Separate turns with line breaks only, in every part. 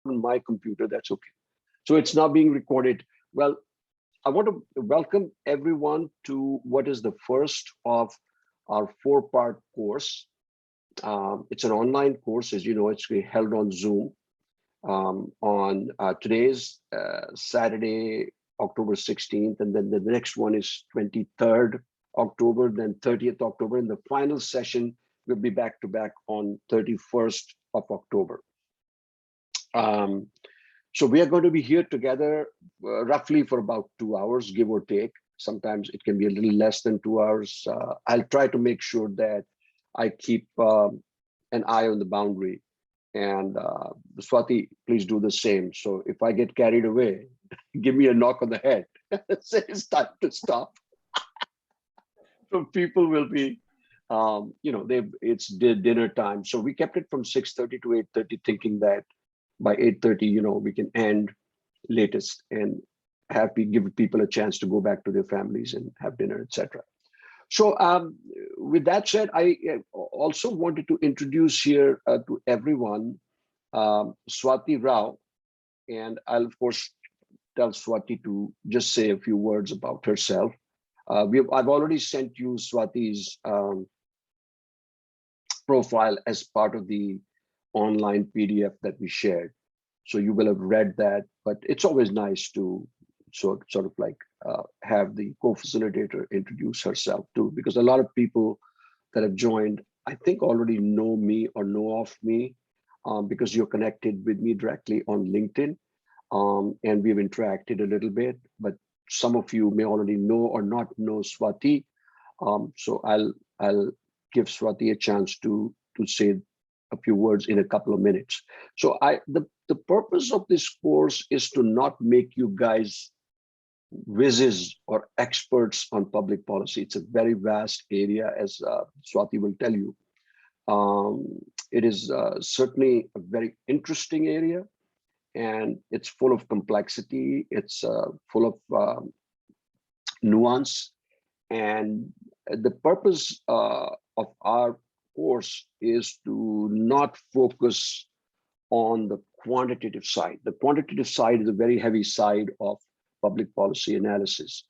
on my computer, that's okay. So it's not being recorded. Well, I want to welcome everyone to what is the first of our 4-part course. It's an online course, as you know, it's held on Zoom. On today's Saturday, October 16th, and then the next one is 23rd October, then 30th October, and the final session will be back to back on 31st of October. So we are going to be here together roughly for about 2 hours, give or take. Sometimes it can be a little less than 2 hours. I'll try to make sure that I keep an eye on the boundary. And Swati, please do the same. So if I get carried away, give me a knock on the head. Say it's time to stop. So people will be, it's dinner time. So we kept it from 6:30 to 8:30, thinking that by 8:30, we can end latest and give people a chance to go back to their families and have dinner, etc. So with that said, I also wanted to introduce here to everyone Swati Rao, and I'll of course tell Swati to just say a few words about herself. I've already sent you Swati's profile as part of the online PDF that we shared. So you will have read that, but it's always nice to sort of like have the co-facilitator introduce herself too, because a lot of people that have joined, I think already know me or know of me because you're connected with me directly on LinkedIn and we've interacted a little bit, but some of you may already know or not know Swati. So I'll give Swati a chance to say a few words in a couple of minutes. So the purpose of this course is to not make you guys whizzes or experts on public policy. It's a very vast area, as Swati will tell you. It is certainly a very interesting area, and it's full of complexity. It's full of nuance. And the purpose of our course is to not focus on the quantitative side. The quantitative side is a very heavy side of public policy analysis.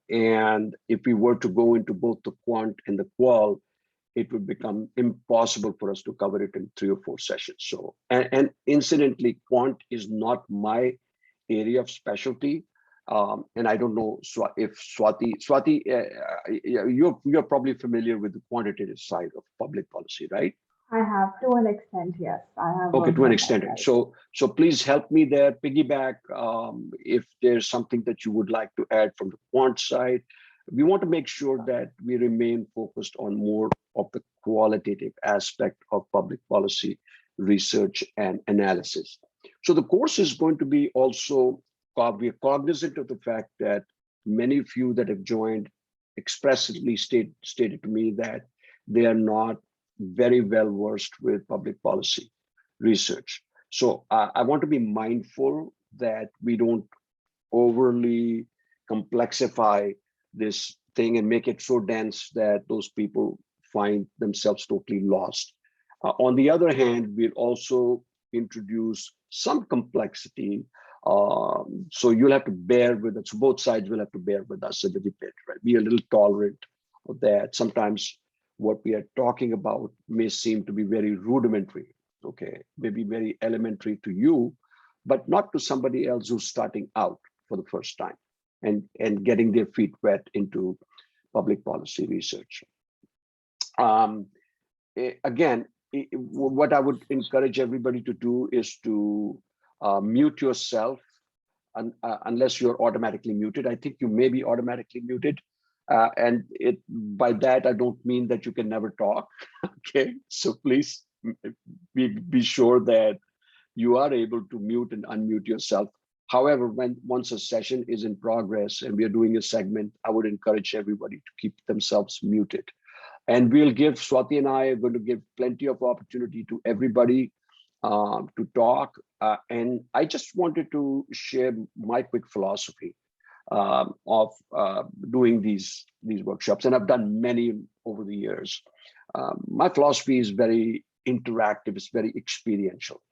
And if we were to go into both the quant and the qual, it would become impossible for us to cover it in 3 or 4 sessions. So, and incidentally, quant is not my area of specialty. And I don't know if Swati, you're probably familiar with the quantitative side of public policy, right?
I have, to an extent, yes. I have.
Okay, to an extent. So please help me there. Piggyback if there's something that you would like to add from the quant side. We want to make sure that we remain focused on more of the qualitative aspect of public policy research and analysis. So the course is going to be also, we're cognizant of the fact that many of you that have joined expressly stated to me that they are not very well versed with public policy research. So I want to be mindful that we don't overly complexify this thing and make it so dense that those people find themselves totally lost. On the other hand, we'll also introduce some complexity. So you'll have to bear with it. So both sides will have to bear with us a little bit, right? Be a little tolerant of that. Sometimes what we are talking about may seem to be very rudimentary, okay? Maybe very elementary to you, but not to somebody else who's starting out for the first time and getting their feet wet into public policy research. Again, what I would encourage everybody to do is to mute yourself unless you're automatically muted. I think you may be automatically muted. And by that, I don't mean that you can never talk, okay? So please be sure that you are able to mute and unmute yourself. However, once a session is in progress and we are doing a segment, I would encourage everybody to keep themselves muted. And we'll give, Swati and I are going to give plenty of opportunity to everybody to talk. And I just wanted to share my quick philosophy of doing these workshops, and I've done many over the years. My philosophy is very interactive, it's very experiential.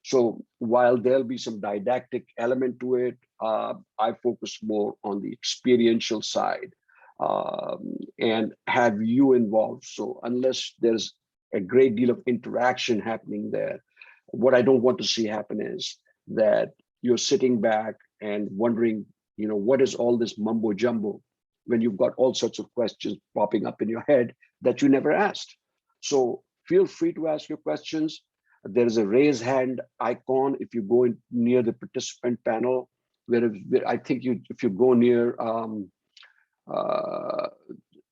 So while there'll be some didactic element to it, I focus more on the experiential side, and have you involved. So unless there's a great deal of interaction happening there, what I don't want to see happen is that you're sitting back and wondering, what is all this mumbo jumbo when you've got all sorts of questions popping up in your head that you never asked. So feel free to ask your questions. There is a raise hand icon if you go in near the participant panel, where I think if you go near, uh,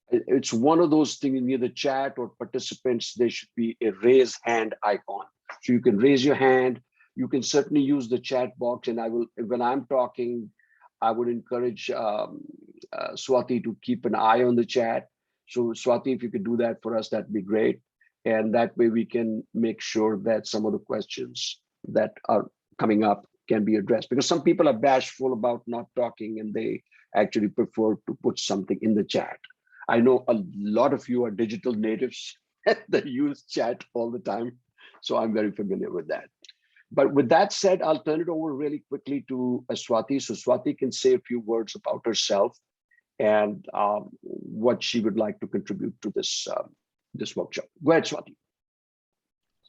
it's one of those things near the chat or participants, there should be a raise hand icon. So you can raise your hand. You can certainly use the chat box, and when I'm talking, I would encourage Swati to keep an eye on the chat. So Swati, if you could do that for us, that'd be great. And that way we can make sure that some of the questions that are coming up can be addressed, because some people are bashful about not talking and they actually prefer to put something in the chat. I know a lot of you are digital natives that use chat all the time. So I'm very familiar with that. But with that said, I'll turn it over really quickly to Swati. So Swati can say a few words about herself and what she would like to contribute to this workshop. Go ahead, Swati.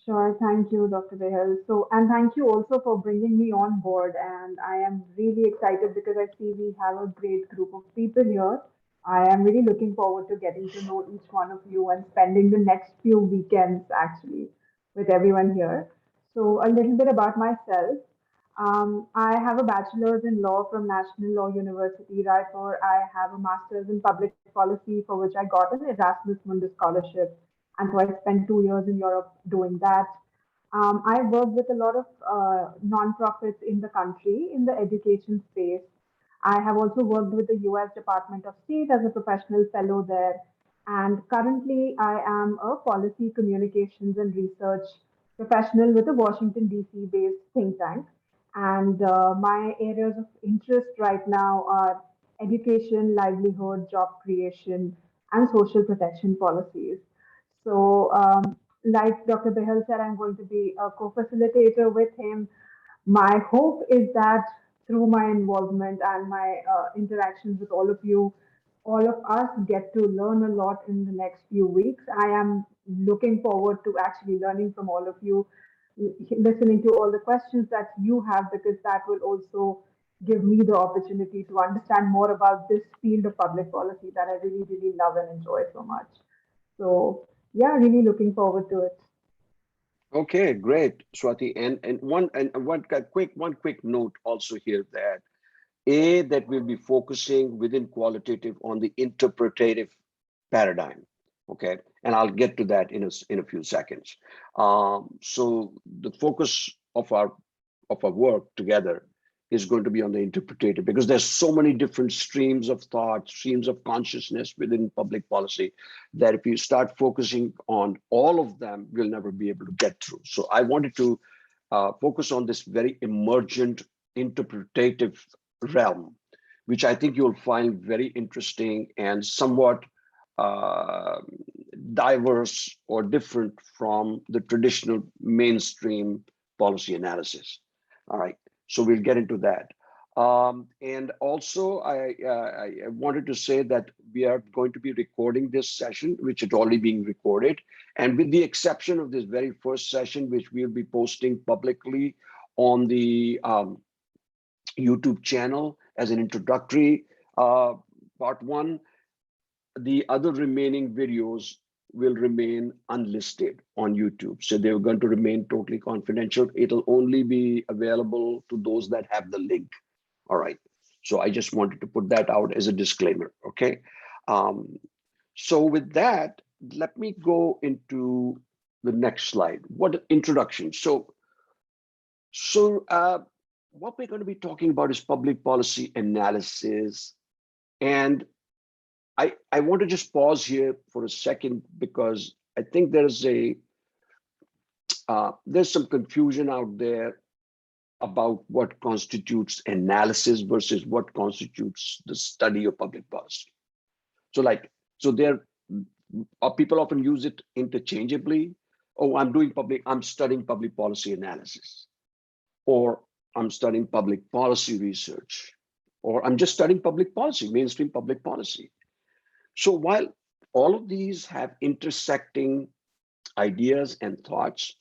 Sure. Thank you, Dr. Behel. So, and thank you also for bringing me on board. And I am really excited because I see we have a great group of people here. I am really looking forward to getting to know each one of you and spending the next few weekends actually with everyone here. So, a little bit about myself. I have a bachelor's in law from National Law University, Raipur. I have a master's in public policy for which I got an Erasmus Mundus scholarship, and so I spent 2 years in Europe doing that. I worked with a lot of nonprofits in the country in the education space. I have also worked with the US Department of State as a professional fellow there. And currently, I am a policy communications and research professional with a Washington, D.C. based think tank. And my areas of interest right now are education, livelihood, job creation, and social protection policies. So, like Dr. Behel said, I'm going to be a co facilitator with him. My hope is that through my involvement and my interactions with all of us get to learn a lot in the next few weeks. I am looking forward to actually learning from all of you, listening to all the questions that you have, because that will also give me the opportunity to understand more about this field of public policy that I really, really love and enjoy so much. So, yeah, really looking forward to it.
Okay, great, Swati. And one quick note also here that that we'll be focusing within qualitative on the interpretative paradigm. Okay, and I'll get to that in a few seconds. So the focus of our work together is going to be on the interpretative, because there's so many different streams of thought, streams of consciousness within public policy, that if you start focusing on all of them, we'll never be able to get through. So I wanted to focus on this very emergent interpretative realm, which I think you'll find very interesting and somewhat uh, diverse or different from the traditional mainstream policy analysis. All right, so we'll get into that. And also, I wanted to say that we are going to be recording this session, which is already being recorded. And with the exception of this very first session, which we'll be posting publicly on the YouTube channel as an introductory part one, the other remaining videos will remain unlisted on YouTube. So they're going to remain totally confidential. It'll only be available to those that have the link. All right. So I just wanted to put that out as a disclaimer. Okay. So with that, let me go into the next slide. What introduction? So what we're going to be talking about is public policy analysis. And I want to just pause here for a second, because I think there's some confusion out there about what constitutes analysis versus what constitutes the study of public policy. So there people often use it interchangeably. Oh, I'm studying public policy analysis. or I'm studying public policy research, or I'm just studying public policy, mainstream public policy. So while all of these have intersecting ideas and thoughts,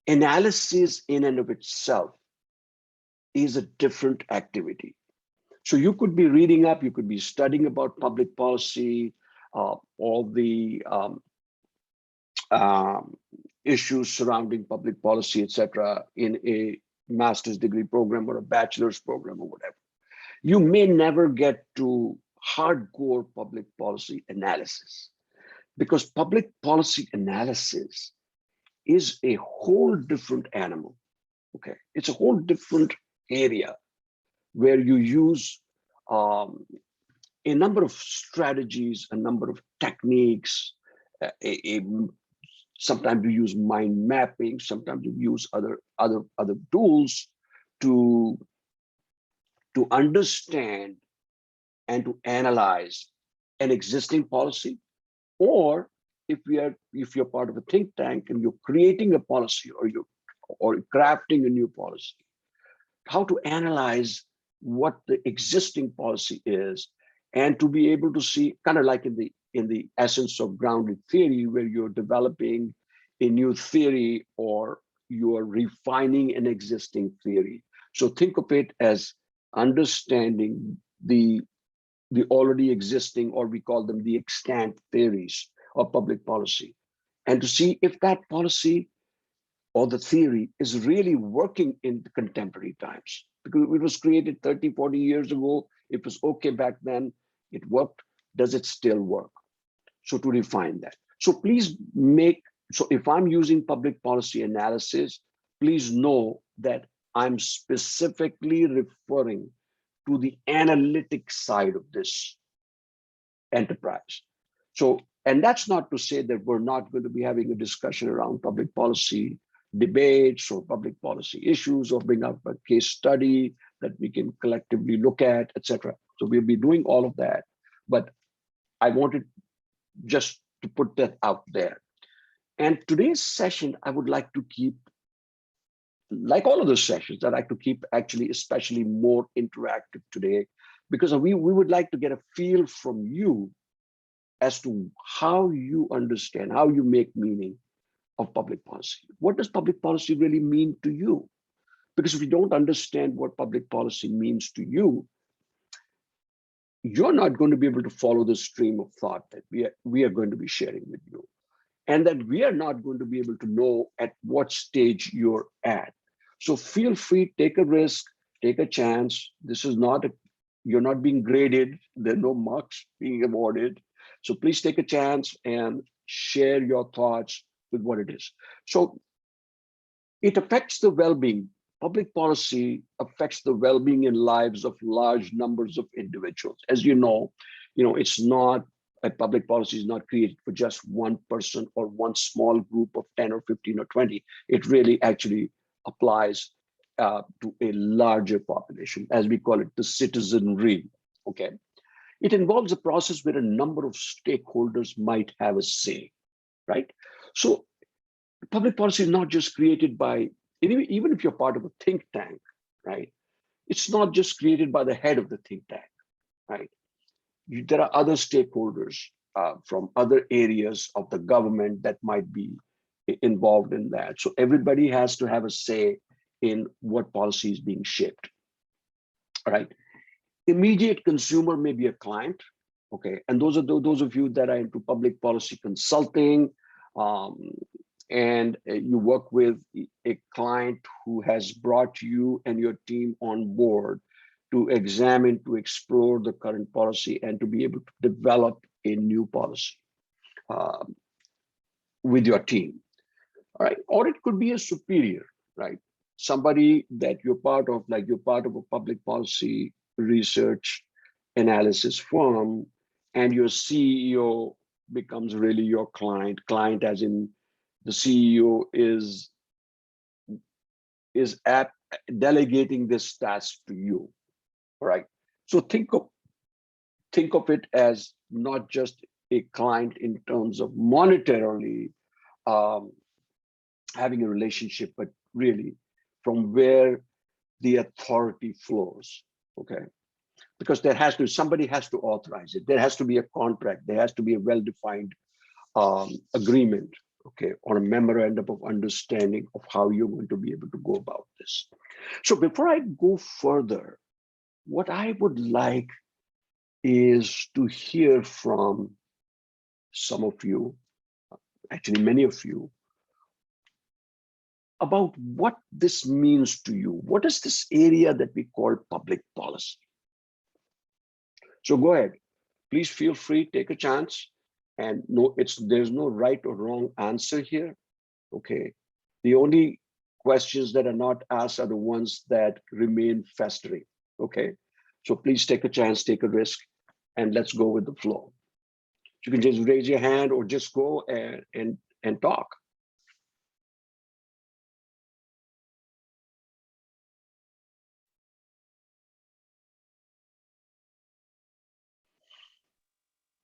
analysis in and of itself is a different activity. So you could be reading up, you could be studying about public policy, all the um, issues surrounding public policy, etc., in a master's degree program or a bachelor's program or whatever. You may never get to hardcore public policy analysis, because public policy analysis is a whole different animal. Okay, it's a whole different area where you use um, a number of strategies, a number of techniques. Sometimes you use mind mapping, sometimes you use other tools to understand and to analyze an existing policy. Or if you're part of a think tank and you're creating a policy, or crafting a new policy, how to analyze what the existing policy is, and to be able to see, kind of like in the essence of grounded theory, where you're developing a new theory or you are refining an existing theory. So think of it as understanding the already existing, or we call them the extant theories of public policy, and to see if that policy or the theory is really working in the contemporary times. Because it was created 30, 40 years ago, it was okay back then, it worked, does it still work? So to refine that. So please so if I'm using public policy analysis, please know that I'm specifically referring to the analytic side of this enterprise. So, and that's not to say that we're not going to be having a discussion around public policy debates or public policy issues, or bring up a case study that we can collectively look at, etc. So we'll be doing all of that. But I wanted just to put that out there. And today's session, I would like to keep, like all of those sessions, I like to keep actually especially more interactive today, because we would like to get a feel from you as to how you understand, how you make meaning of public policy. What does public policy really mean to you? Because if you don't understand what public policy means to you, you're not going to be able to follow the stream of thought that we are going to be sharing with you. And that we are not going to be able to know at what stage you're at. So feel free, take a risk, take a chance. This is not you're not being graded. There are no marks being awarded. So please take a chance and share your thoughts with what it is. So it affects the well-being. Public policy affects the well-being and lives of large numbers of individuals. As you know, it's not, a public policy is not created for just one person or one small group of 10 or 15 or 20. It really actually applies to a larger population, as we call it, the citizenry. Okay. It involves a process where a number of stakeholders might have a say, right? So public policy is not just created by, even if you're part of a think tank, right? It's not just created by the head of the think tank, right? There are other stakeholders from other areas of the government that might be involved in that. So everybody has to have a say in what policy is being shaped, all right? Immediate consumer may be a client, okay? And those are those of you that are into public policy consulting, um, and you work with a client who has brought you and your team on board to examine, to explore the current policy, and to be able to develop a new policy with your team. All right. Or it could be a superior, right? Somebody that you're part of, like you're part of a public policy research analysis firm, and your CEO becomes really your client as in the CEO is at delegating this task to you. All right. So think of it as not just a client in terms of monetarily um, having a relationship, but really from where the authority flows, okay? Because somebody has to authorize it. There has to be a contract. There has to be a well-defined agreement, okay, or a memorandum of understanding of how you're going to be able to go about this. So before I go further, what I would like is to hear from some of you, actually many of you, about what this means to you. What is this area that we call public policy? So go ahead, please feel free, take a chance. And no, there's no right or wrong answer here, okay? The only questions that are not asked are the ones that remain festering, okay? So please take a chance, take a risk, and let's go with the flow. You can just raise your hand or just go and talk.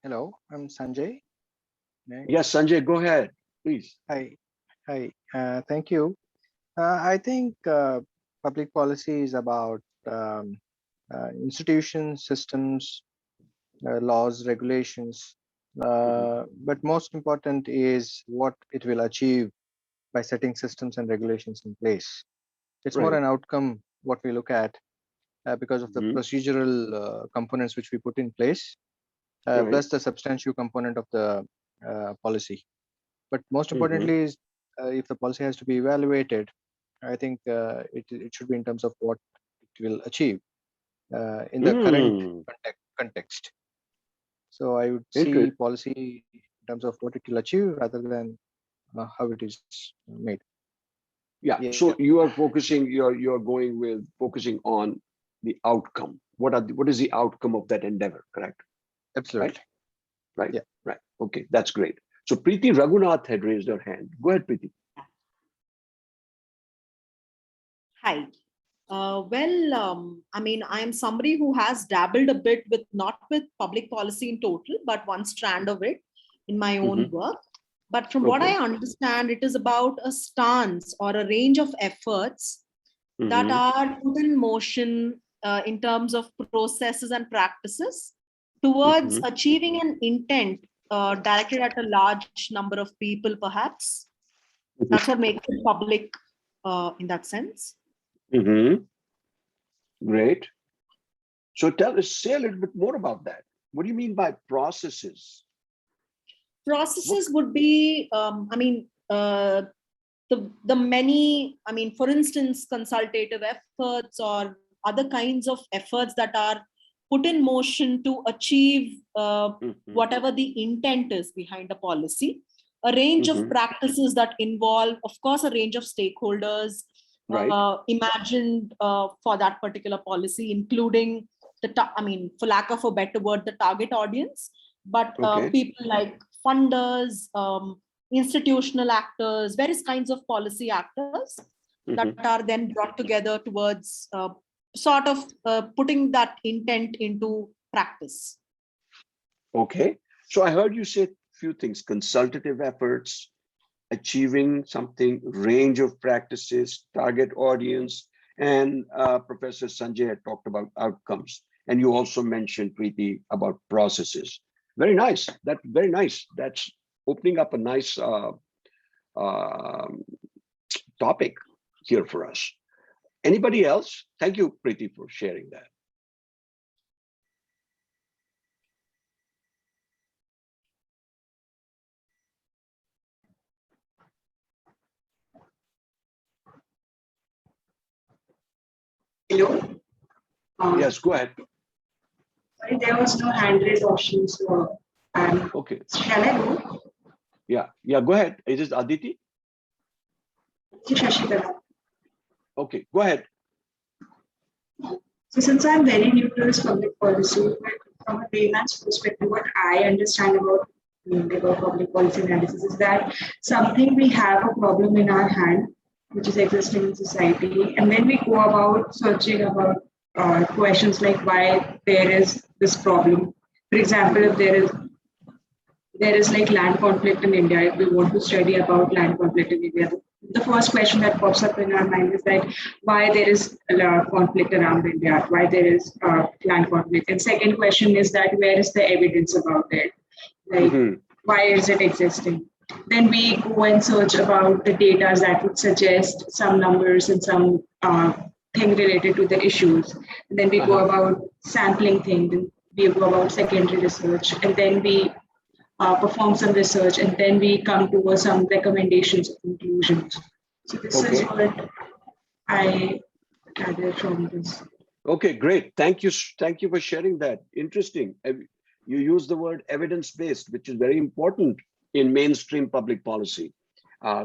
Hello, I'm Sanjay.
Yes, Sanjay, go ahead, please.
Hi, thank you. I think public policy is about institutions, systems, laws, regulations. But most important is what it will achieve by setting systems and regulations in place. It's more
Right.
an outcome what we look at because of the procedural components which we put in place, plus the substantive component of the policy. But most importantly is if the policy has to be evaluated, I think it should be in terms of what it will achieve in the current context. So I would see policy in terms of what it will achieve rather than how it is made.
Yeah. So you are focusing, you're going with focusing on the outcome. What is the outcome of that endeavor, correct?
Absolutely.
Right. Yeah. Right. Okay, that's great. So Preeti Raghunath had raised her hand. Go ahead, Preeti.
Hi. I mean, I am somebody who has dabbled a bit with, not with public policy in total, but one strand of it in my own work. But from what I understand, it is about a stance or a range of efforts that are put in motion in terms of processes and practices towards achieving an intent directed at a large number of people, perhaps. That's what makes it public in that sense.
Great. So say a little bit more about that. What do you mean by processes?
Processes would be, the many, for instance, consultative efforts or other kinds of efforts that are put in motion to achieve whatever the intent is behind a policy. A range of practices that involve, of course, a range of stakeholders imagined for that particular policy, including for lack of a better word, the target audience, but people like funders, institutional actors, various kinds of policy actors that are then brought together towards sort of putting that intent into practice.
Okay. So I heard you say a few things: consultative efforts, achieving something, range of practices, target audience, and Professor Sanjay had talked about outcomes. And you also mentioned, Preeti, about processes. Very nice. That's very nice. That's opening up a nice topic here for us. Anybody else? Thank you, Preeti, for sharing that.
Hello?
Yes, go ahead.
Sorry, there was no hand raise option, so
okay.
Shall I go?
Yeah, go ahead. Is this Aditi?
Shashikala.
Okay, go ahead.
So since I'm very new to this public policy, from a layman's perspective, what I understand about public policy analysis is that something we have a problem in our hand, which is existing in society, and then we go about searching about questions like why there is this problem. For example, if there is like land conflict in India, if we want to study about land conflict in India, the first question that pops up in our mind is that why there is a lot of conflict around India, why there is land conflict. And second question is that where is the evidence about it? Like, why is it existing? Then we go and search about the data that would suggest some numbers and some thing related to the issues. And then we go about sampling things, and we go about secondary research, and then we perform some research, and then we come to some recommendations or conclusions. So this is what I gathered from this.
Okay, great. Thank you. Thank you for sharing that. Interesting. You use the word evidence-based, which is very important in mainstream public policy.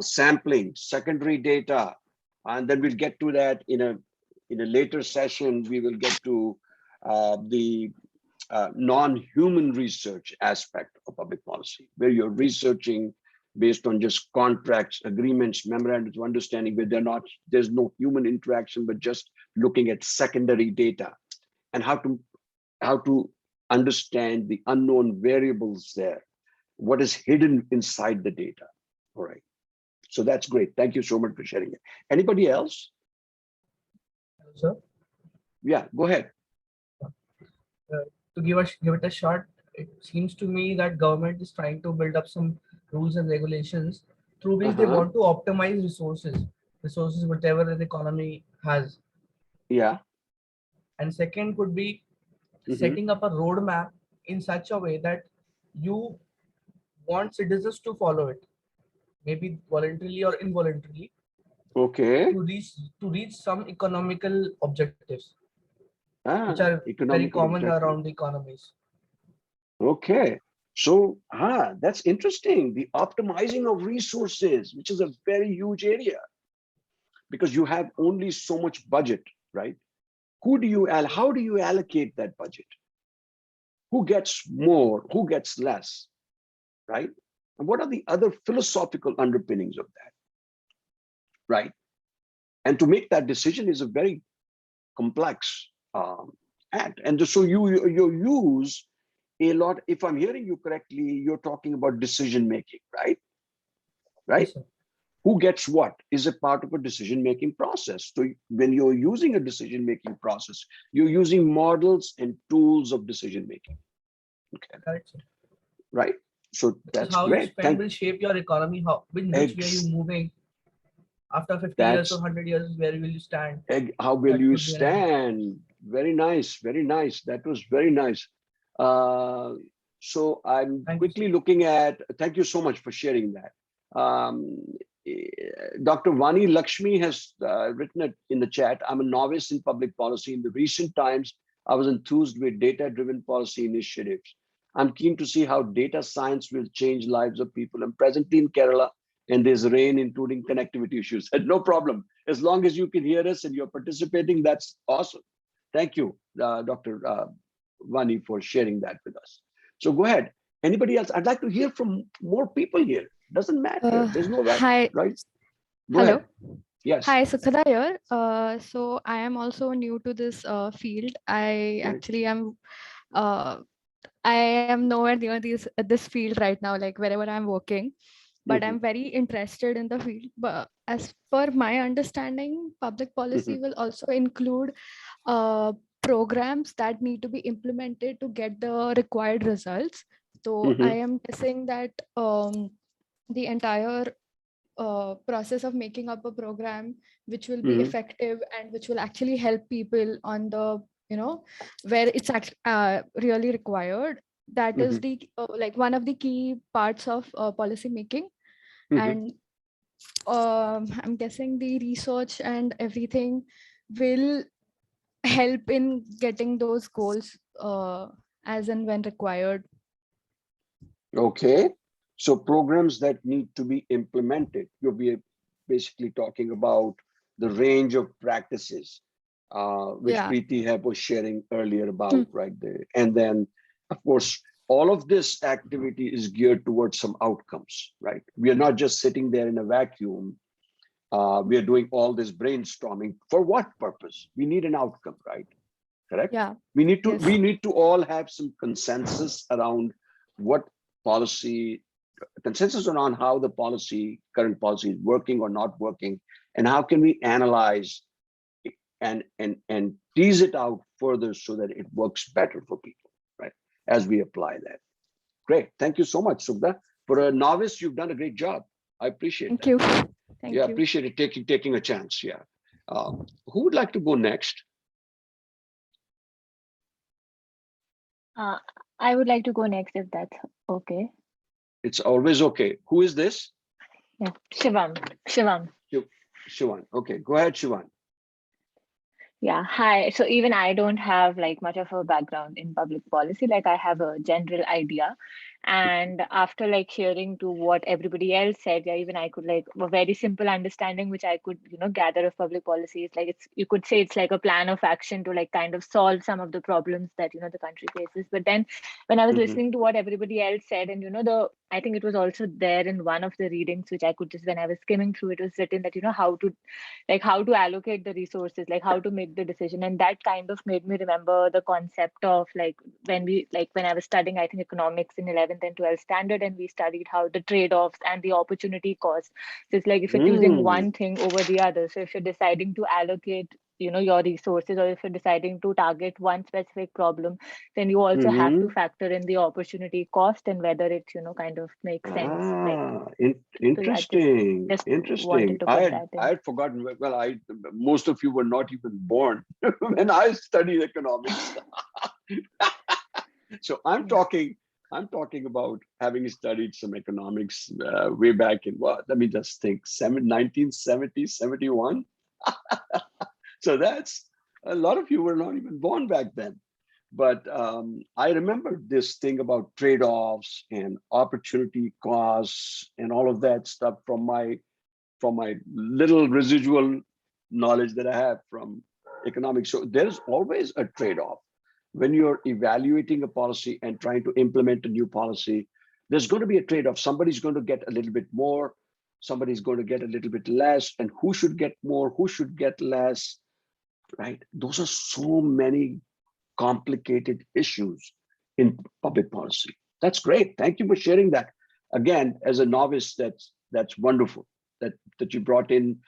Sampling, secondary data, and then we'll get to that in a later session. We will get to the non-human research aspect of public policy, where you're researching based on just contracts, agreements, memorandums of understanding, where there's no human interaction, but just looking at secondary data and how to understand the unknown variables there, what is hidden inside the data. All right. So that's great. Thank you so much for sharing it. Anybody else?
Sir?
Yeah, go ahead.
To give it a shot, it seems to me that government is trying to build up some rules and regulations through which they want to optimize resources whatever the economy has.
Yeah.
And second could be setting up a roadmap in such a way that you want citizens to follow it, maybe voluntarily or involuntarily.
Okay.
To reach some economical objectives, which are very common around the economies.
Okay. So, that's interesting. The optimizing of resources, which is a very huge area, because you have only so much budget, right? How do you allocate that budget? Who gets more? Who gets less? Right? And what are the other philosophical underpinnings of that? Right? And to make that decision is a very complex act. And so you use a lot. If I'm hearing you correctly, you're talking about decision making, right? Right?
Yes,
who gets what is a part of a decision-making process. So when you're using a decision-making process, you're using models and tools of decision-making. Okay.
Correct, sir.
Right. So that's
how
great.
you spend will shape your economy. Which way are you moving? After 50 years or 100 years, where will you stand?
How will you stand? Very nice. Very nice. That was very nice. So I'm quickly looking at, thank you so much for sharing that. Dr. Vani Lakshmi has written it in the chat. I'm a novice in public policy. In the recent times, I was enthused with data-driven policy initiatives. I'm keen to see how data science will change lives of people. I'm presently in Kerala, and there's rain, including connectivity issues. No problem. As long as you can hear us and you're participating, that's awesome. Thank you, Dr. Vani, for sharing that with us. So go ahead. Anybody else? I'd like to hear from more people here. Doesn't matter. There's no right. Go
Hello.
ahead. Yes.
Hi, Sukhada here. So I am also new to this field. I actually am. I am nowhere near this field right now, like wherever I'm working. But I'm very interested in the field. But as per my understanding, public policy will also include programs that need to be implemented to get the required results. So I am guessing that the entire process of making up a program which will be effective and which will actually help people on the, where it's actually really required. That is the like one of the key parts of policy making. And I'm guessing the research and everything will help in getting those goals as and when required.
Okay. So programs that need to be implemented, you'll be basically talking about the range of practices, which Preeti was sharing earlier about, right there. And then, of course, all of this activity is geared towards some outcomes, right? We are not just sitting there in a vacuum. We are doing all this brainstorming. For what purpose? We need an outcome, right? Correct?
Yeah.
We need to all have some consensus around what policy consensus on how the current policy is working or not working, and how can we analyze and tease it out further so that it works better for people, right? As we apply that. Great, thank you so much, Subda. For a novice, you've done a great job. I appreciate
Thank
that.
you. Thank
Yeah,
you.
appreciate it taking a chance. Yeah. Who would like to go next?
I would like to go next if that's okay.
It's always okay. Who is this?
Yeah, Shivam.
Shivan. Okay, go ahead, Shivan.
Yeah, hi. So even I don't have like much of a background in public policy. Like I have a general idea. And after like hearing to what everybody else said, yeah, even I could like a very simple understanding which I could, gather of public policy. It's like you could say it's like a plan of action to like kind of solve some of the problems that the country faces. But then when I was listening to what everybody else said, and I think it was also there in one of the readings which I could just when I was skimming through, it was written that how to allocate the resources, like how to make the decision. And that kind of made me remember the concept of like when I was studying, I think economics in 11th and 12th standard, and we studied how the trade-offs and the opportunity cost. So it's like if you're choosing one thing over the other. So if you're deciding to allocate your resources, or if you're deciding to target one specific problem, then you also have to factor in the opportunity cost and whether it kind of makes sense.
Interesting. Interesting.
Wanted to put that in.
I had forgotten. Well, most of you were not even born when I studied economics. So I'm talking about having studied some economics way back in let me just think, 1970, 71. So that's a lot of you were not even born back then. But I remember this thing about trade-offs and opportunity costs and all of that stuff from my little residual knowledge that I have from economics. So there's always a trade-off when you're evaluating a policy and trying to implement a new policy. There's going to be a trade-off. Somebody's going to get a little bit more, somebody's going to get a little bit less, and who should get more, who should get less, right? Those are so many complicated issues in public policy. That's great. Thank you for sharing that. Again, as a novice, that's wonderful that you brought in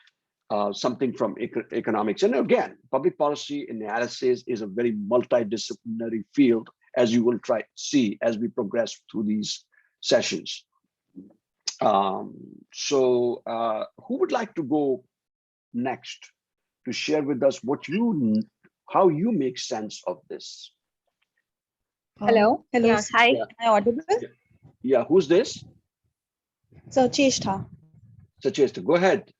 something from economics. And again, public policy analysis is a very multidisciplinary field, as you will try to see as we progress through these sessions. So who would like to go next to share with us how you make sense of this?
Hello.
Yes, hi.
Am I audible?
Yeah, who's this?
So Cheshta.
So Cheshta, go ahead.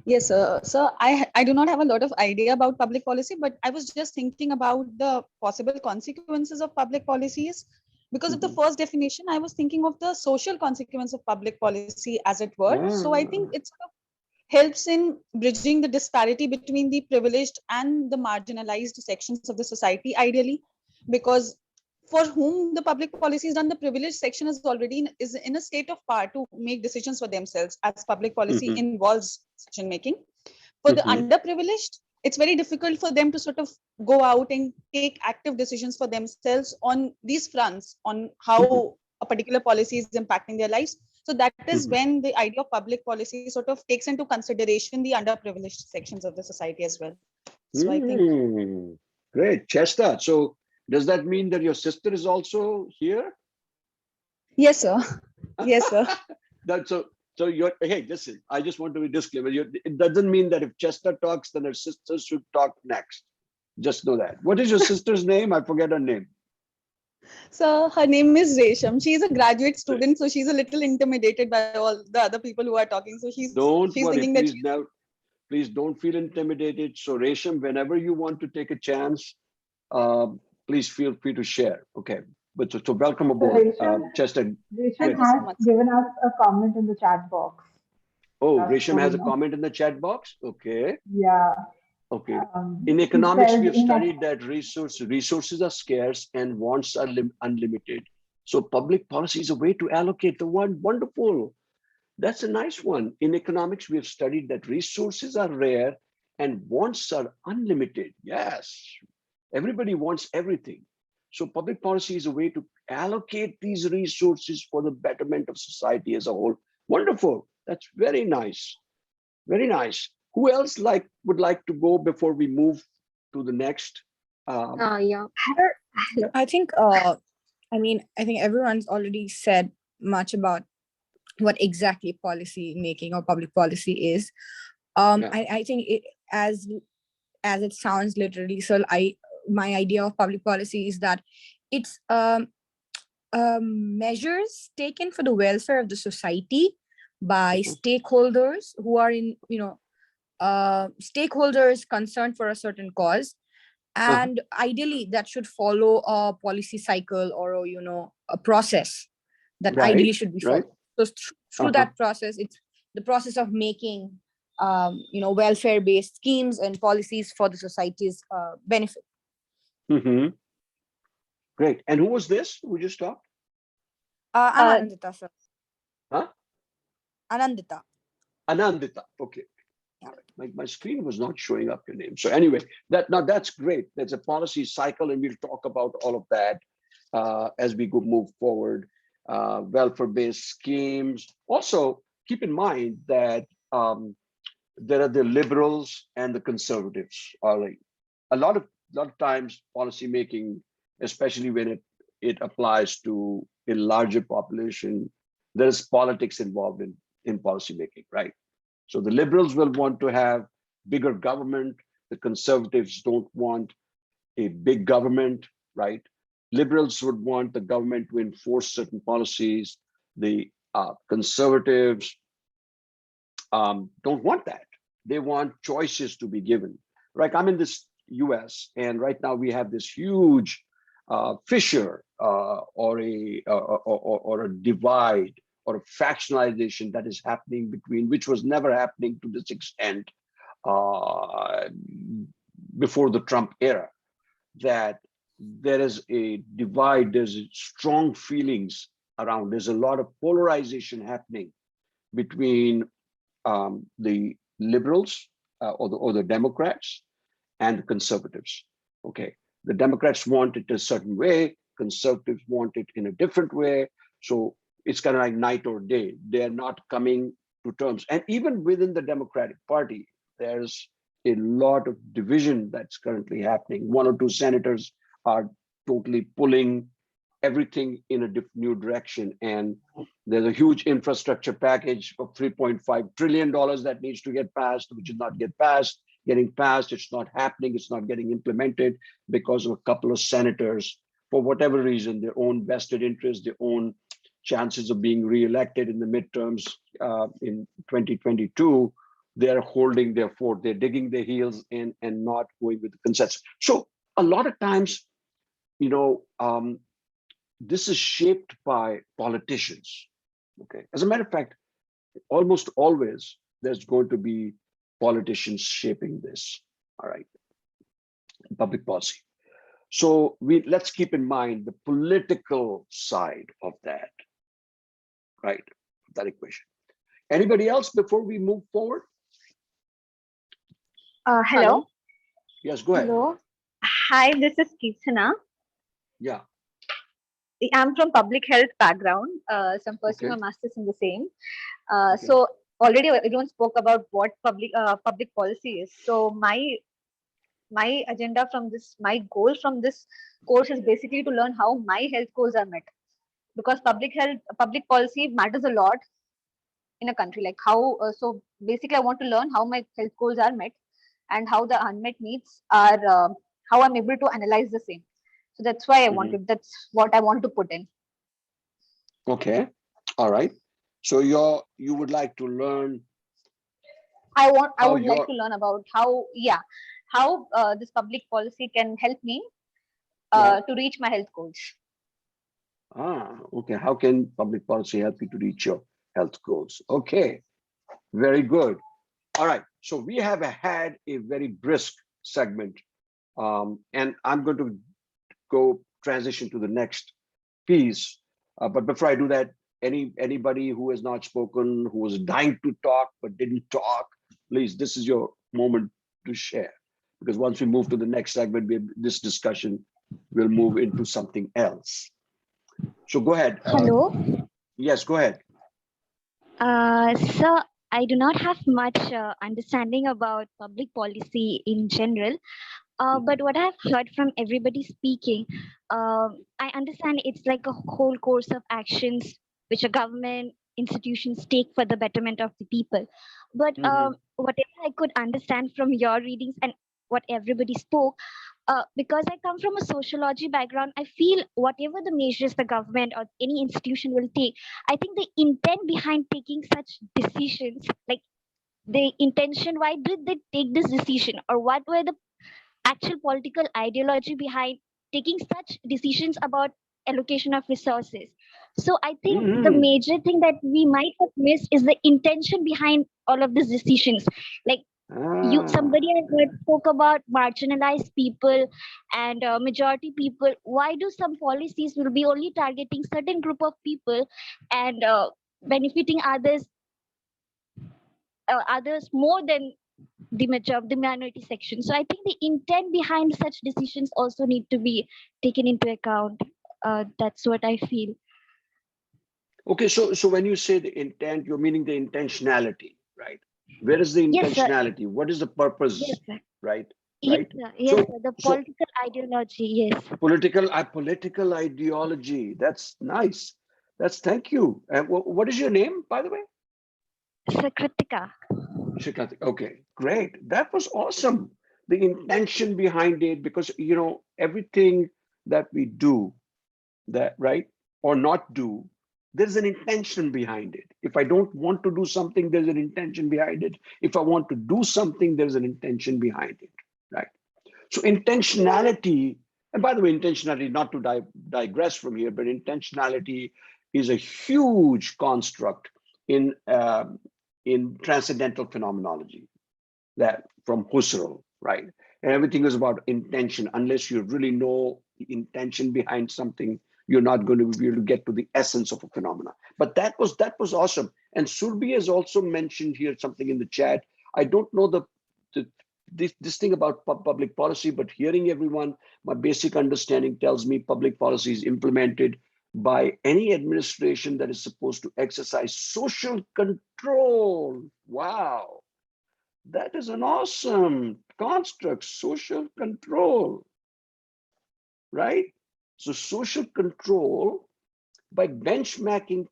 Yes, sir. So I do not have a lot of idea about public policy, but I was just thinking about the possible consequences of public policies. Because of the first definition, I was thinking of the social consequence of public policy, as it were. So I think it sort of helps in bridging the disparity between the privileged and the marginalized sections of the society, ideally, because for whom the public policy is done, the privileged section is already in a state of power to make decisions for themselves, as public policy involves decision making. For the underprivileged, it's very difficult for them to sort of go out and take active decisions for themselves on these fronts, on how a particular policy is impacting their lives. So that is when the idea of public policy sort of takes into consideration the underprivileged sections of the society as well. So I think.
Great, Chester. So does that mean that your sister is also here?
Yes, sir. Yes, sir.
So you're, hey, listen, I just want to be disclaimer. It doesn't mean that if Chester talks, then her sister should talk next. Just know that. What is your sister's name? I forget her name.
So her name is Resham. She's a graduate student, so she's a little intimidated by all the other people who are talking. So she's thinking that
please don't feel intimidated. So Resham, whenever you want to take a chance, please feel free to share. Okay. But so welcome aboard, Chester.
Resham has given us a comment in the chat box.
Oh, Resham has a comment in the chat box. Okay.
Yeah.
Okay. In economics, we have studied that resources are scarce and wants are unlimited. So public policy is a way to allocate the one. Wonderful. That's a nice one. In economics, we have studied that resources are rare and wants are unlimited. Yes. Everybody wants everything. So public policy is a way to allocate these resources for the betterment of society as a whole. Wonderful. That's very nice. Very nice. Who else would like to go before we move to the next?
Yeah. I think I think everyone's already said much about what exactly policy making or public policy is. I think it as it sounds literally. So my idea of public policy is that it's measures taken for the welfare of the society by stakeholders who are in stakeholders concerned for a certain cause, and ideally that should follow a policy cycle or a process that ideally should be followed. So through that process, it's the process of making welfare-based schemes and policies for the society's benefit.
Great. And who was this? Who just talked?
I'm Anandita, sir.
Huh?
Anandita.
Anandita. Okay. My screen was not showing up your name. So anyway, that's great. There's a policy cycle, and we'll talk about all of that as we move forward. Welfare-based schemes. Also, keep in mind that there are the liberals and the conservatives. A lot of times policy making, especially when it applies to a larger population, there's politics involved in policy making, right? So the liberals will want to have bigger government. The conservatives don't want a big government, right? Liberals would want the government to enforce certain policies. The conservatives don't want that. They want choices to be given. Right? I'm in this US, and right now we have this huge fissure or a divide or a factionalization that is happening between, which was never happening to this extent before the Trump era, that there is a divide, there's strong feelings around, there's a lot of polarization happening between the liberals or the Democrats and the conservatives. Okay, the Democrats want it a certain way, conservatives want it in a different way. So it's kind of like night or day. They're not coming to terms. And even within the Democratic Party, there's a lot of division that's currently happening. One or two senators are totally pulling everything in a new direction. And there's a huge infrastructure package of $3.5 trillion that needs to get passed, which is not getting passed. It's not happening. It's not getting implemented because of a couple of senators, for whatever reason, their own vested interests, their own chances of being reelected in the midterms in 2022, they're holding their fort. They're digging their heels in and not going with the consensus. So a lot of times, this is shaped by politicians. Okay. As a matter of fact, almost always there's going to be politicians shaping this. All right. Public policy. So let's keep in mind the political side of that. Right, that equation. Anybody else before we move forward?
Hello.
Yes, go ahead.
Hello. Hi, this is Kirtana.
Yeah.
I'm from public health background. So I'm pursuing a master's in the same. So already everyone spoke about what public policy is. So my agenda from this, my goal from this course is basically to learn how my health goals are met. Because public policy matters a lot in a country, like how, so basically I want to learn how my health goals are met and how the unmet needs are, how I'm able to analyze the same. So that's why that's what I want to put in.
Okay, all right. So you would like to learn.
I would like to learn about how this public policy can help me to reach my health goals.
Okay. How can public policy help you to reach your health goals? Okay, very good. All right. So we have had a very brisk segment, and I'm going to go transition to the next piece. But before I do that, anybody who has not spoken, who was dying to talk but didn't talk, please, this is your moment to share. Because once we move to the next segment, this discussion we'll move into something else. So go ahead.
Hello.
Yes, go ahead.
So I do not have much understanding about public policy in general, but what I've heard from everybody speaking, I understand it's like a whole course of actions which a government institutions take for the betterment of the people. But whatever I could understand from your readings and what everybody spoke, because I come from a sociology background, I feel whatever the measures the government or any institution will take, I think the intent behind taking such decisions, like the intention, why did they take this decision, or what were the actual political ideology behind taking such decisions about allocation of resources. So I think the major thing that we might have missed is the intention behind all of these decisions. Like somebody I heard spoke about marginalized people and majority people. Why do some policies will be only targeting certain group of people and benefiting others more than the minority section? So I think the intent behind such decisions also need to be taken into account. That's what I feel.
Okay, so when you say the intent, you're meaning the intentionality, right? Where is the intentionality? Yes, what is the purpose?
Yes, sir.
Right?
Yes,
Right?
sir. Yes, sir. The political ideology, yes.
Political ideology. That's nice. Thank you. And what is your name, by the way?
Sakritika.
Okay, great. That was awesome. The intention behind it, because everything that we do, that right or not do, there's an intention behind it. If I don't want to do something, there's an intention behind it. If I want to do something, there's an intention behind it, right? So intentionality, and by the way, intentionality, not to digress from here, but intentionality is a huge construct in transcendental phenomenology, that from Husserl, right? And everything is about intention. Unless you really know the intention behind something, you're not going to be able to get to the essence of a phenomena. But that was awesome. And Surbi has also mentioned here something in the chat. I don't know this thing about public policy, but hearing everyone, my basic understanding tells me public policy is implemented by any administration that is supposed to exercise social control. Wow. That is an awesome construct, social control, right? So social control by benchmarking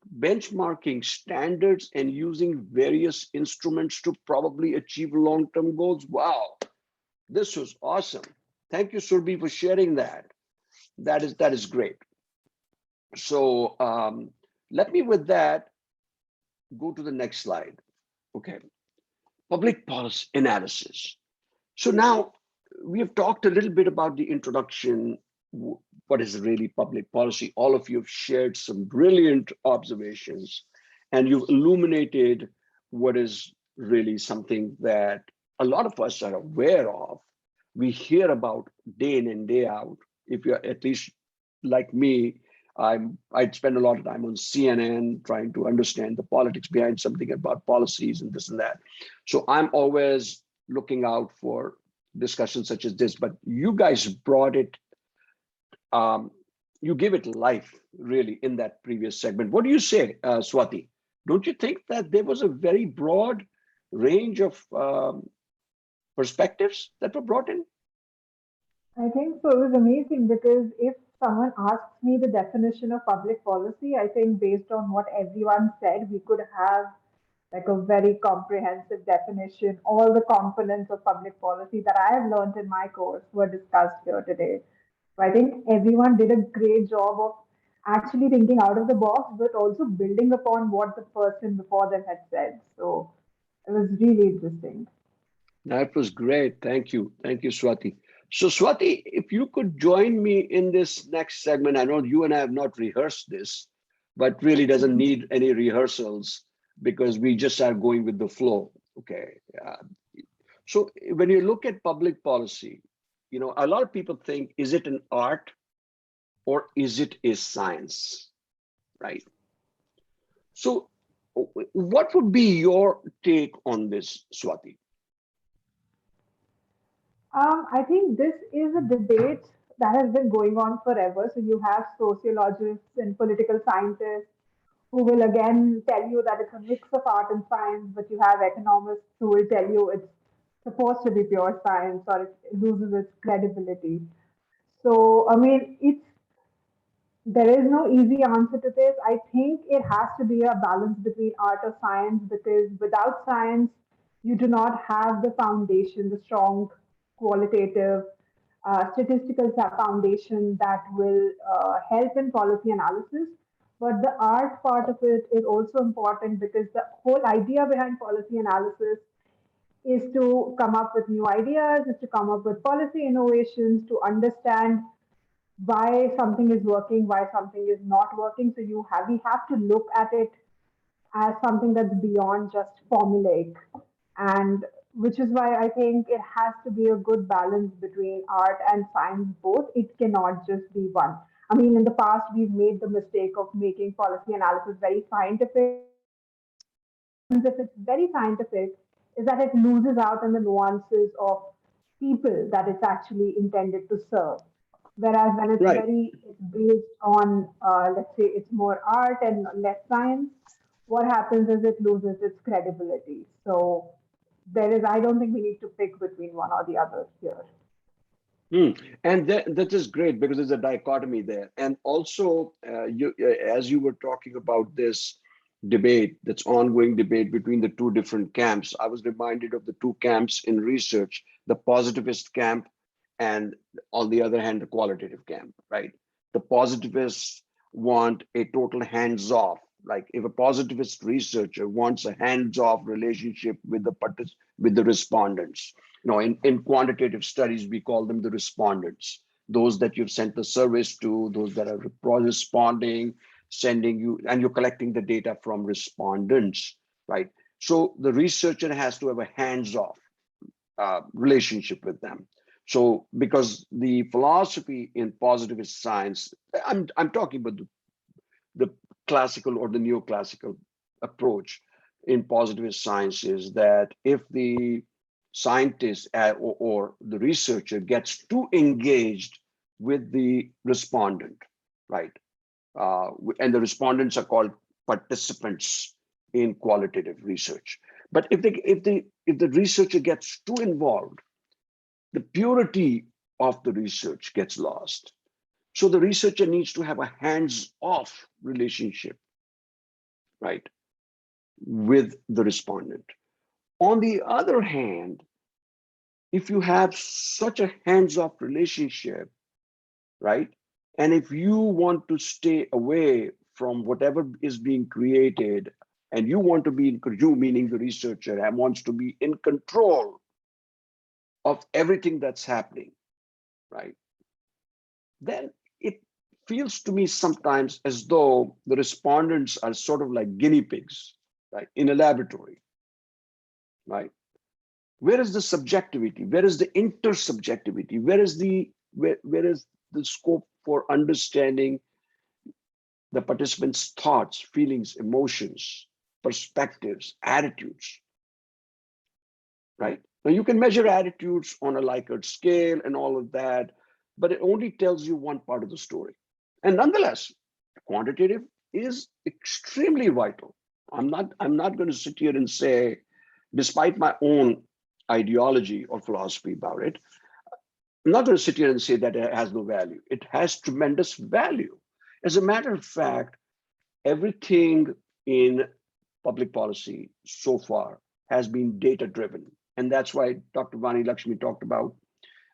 standards and using various instruments to probably achieve long-term goals. Wow, this was awesome. Thank you, Surbi, for sharing that. That is great. So let me, with that, go to the next slide. Okay. Public policy analysis. So now we have talked a little bit about the introduction, what is really public policy. All of you have shared some brilliant observations, and you've illuminated what is really something that a lot of us are aware of. We hear about day in and day out. If you're at least like me, I'd spend a lot of time on CNN trying to understand the politics behind something, about policies and this and that. So I'm always looking out for discussions such as this, but you guys brought it, you give it life really in that previous segment. What do you say, Swati? Don't you think that there was a very broad range of perspectives that were brought in?
I think so. It was amazing because if someone asks me the definition of public policy, I think based on what everyone said, we could have like a very comprehensive definition. All the components of public policy that I have learned in my course were discussed here today. So I think everyone did a great job of actually thinking out of the box, but also building upon what the person before them had said. So it was really interesting.
That was great. Thank you. Thank you, Swati. So Swati, if you could join me in this next segment. I know you and I have not rehearsed this, but really doesn't need any rehearsals because we just are going with the flow. Okay. So when you look at public policy, a lot of people think, is it an art or is it a science, right? So what would be your take on this, Swati?
I think this is a debate that has been going on forever. So you have sociologists and political scientists who will again tell you that it's a mix of art and science, but you have economists who will tell you it's supposed to be pure science or it loses its credibility. So, I mean, there is no easy answer to this. I think it has to be a balance between art or science because without science, you do not have the foundation, the strong qualitative statistical foundation that will help in policy analysis. But the art part of it is also important because the whole idea behind policy analysis is to come up with new ideas, is to come up with policy innovations, to understand why something is working, why something is not working. So we have to look at it as something that's beyond just formulaic, and which is why I think it has to be a good balance between art and science both. It cannot just be one. I mean, in the past, we've made the mistake of making policy analysis very scientific. If it's very scientific, is that it loses out on the nuances of people that it's actually intended to serve. Whereas when it's based on, let's say, it's more art and less science, what happens is it loses its credibility. So I don't think we need to pick between one or the other here.
And that is great because there's a dichotomy there. And also, as you were talking about this debate, that's ongoing debate between the two different camps, I was reminded of the two camps in research, the positivist camp and on the other hand, the qualitative camp, right? The positivists want a total hands-off. Like if a positivist researcher wants a hands-off relationship with the respondents, in quantitative studies, we call them the respondents, those that you've sent the surveys to, those that are responding, sending you, and you're collecting the data from respondents, right? So the researcher has to have a hands-off relationship with them. So because the philosophy in positivist science, I'm talking about the classical or the neoclassical approach in positivist science is that if the scientist or the researcher gets too engaged with the respondent, right? And the respondents are called participants in qualitative research. But if the researcher gets too involved, the purity of the research gets lost. So the researcher needs to have a hands-off relationship, right, with the respondent. On the other hand, if you have such a hands-off relationship, right, and if you want to stay away from whatever is being created, and you want to be, you meaning the researcher, and wants to be in control of everything that's happening, right, then it feels to me sometimes as though the respondents are sort of like guinea pigs, right, in a laboratory, right? Where is the subjectivity? Where is the intersubjectivity? Where is the scope for understanding the participants' thoughts, feelings, emotions, perspectives, attitudes, right? Now you can measure attitudes on a Likert scale and all of that, but it only tells you one part of the story. And nonetheless, quantitative is extremely vital. I'm not going to sit here and say, despite my own ideology or philosophy about it, I'm not going to sit here and say that it has no value. It has tremendous value. As a matter of fact, everything in public policy so far has been data driven. And that's why Dr. Vani Lakshmi talked about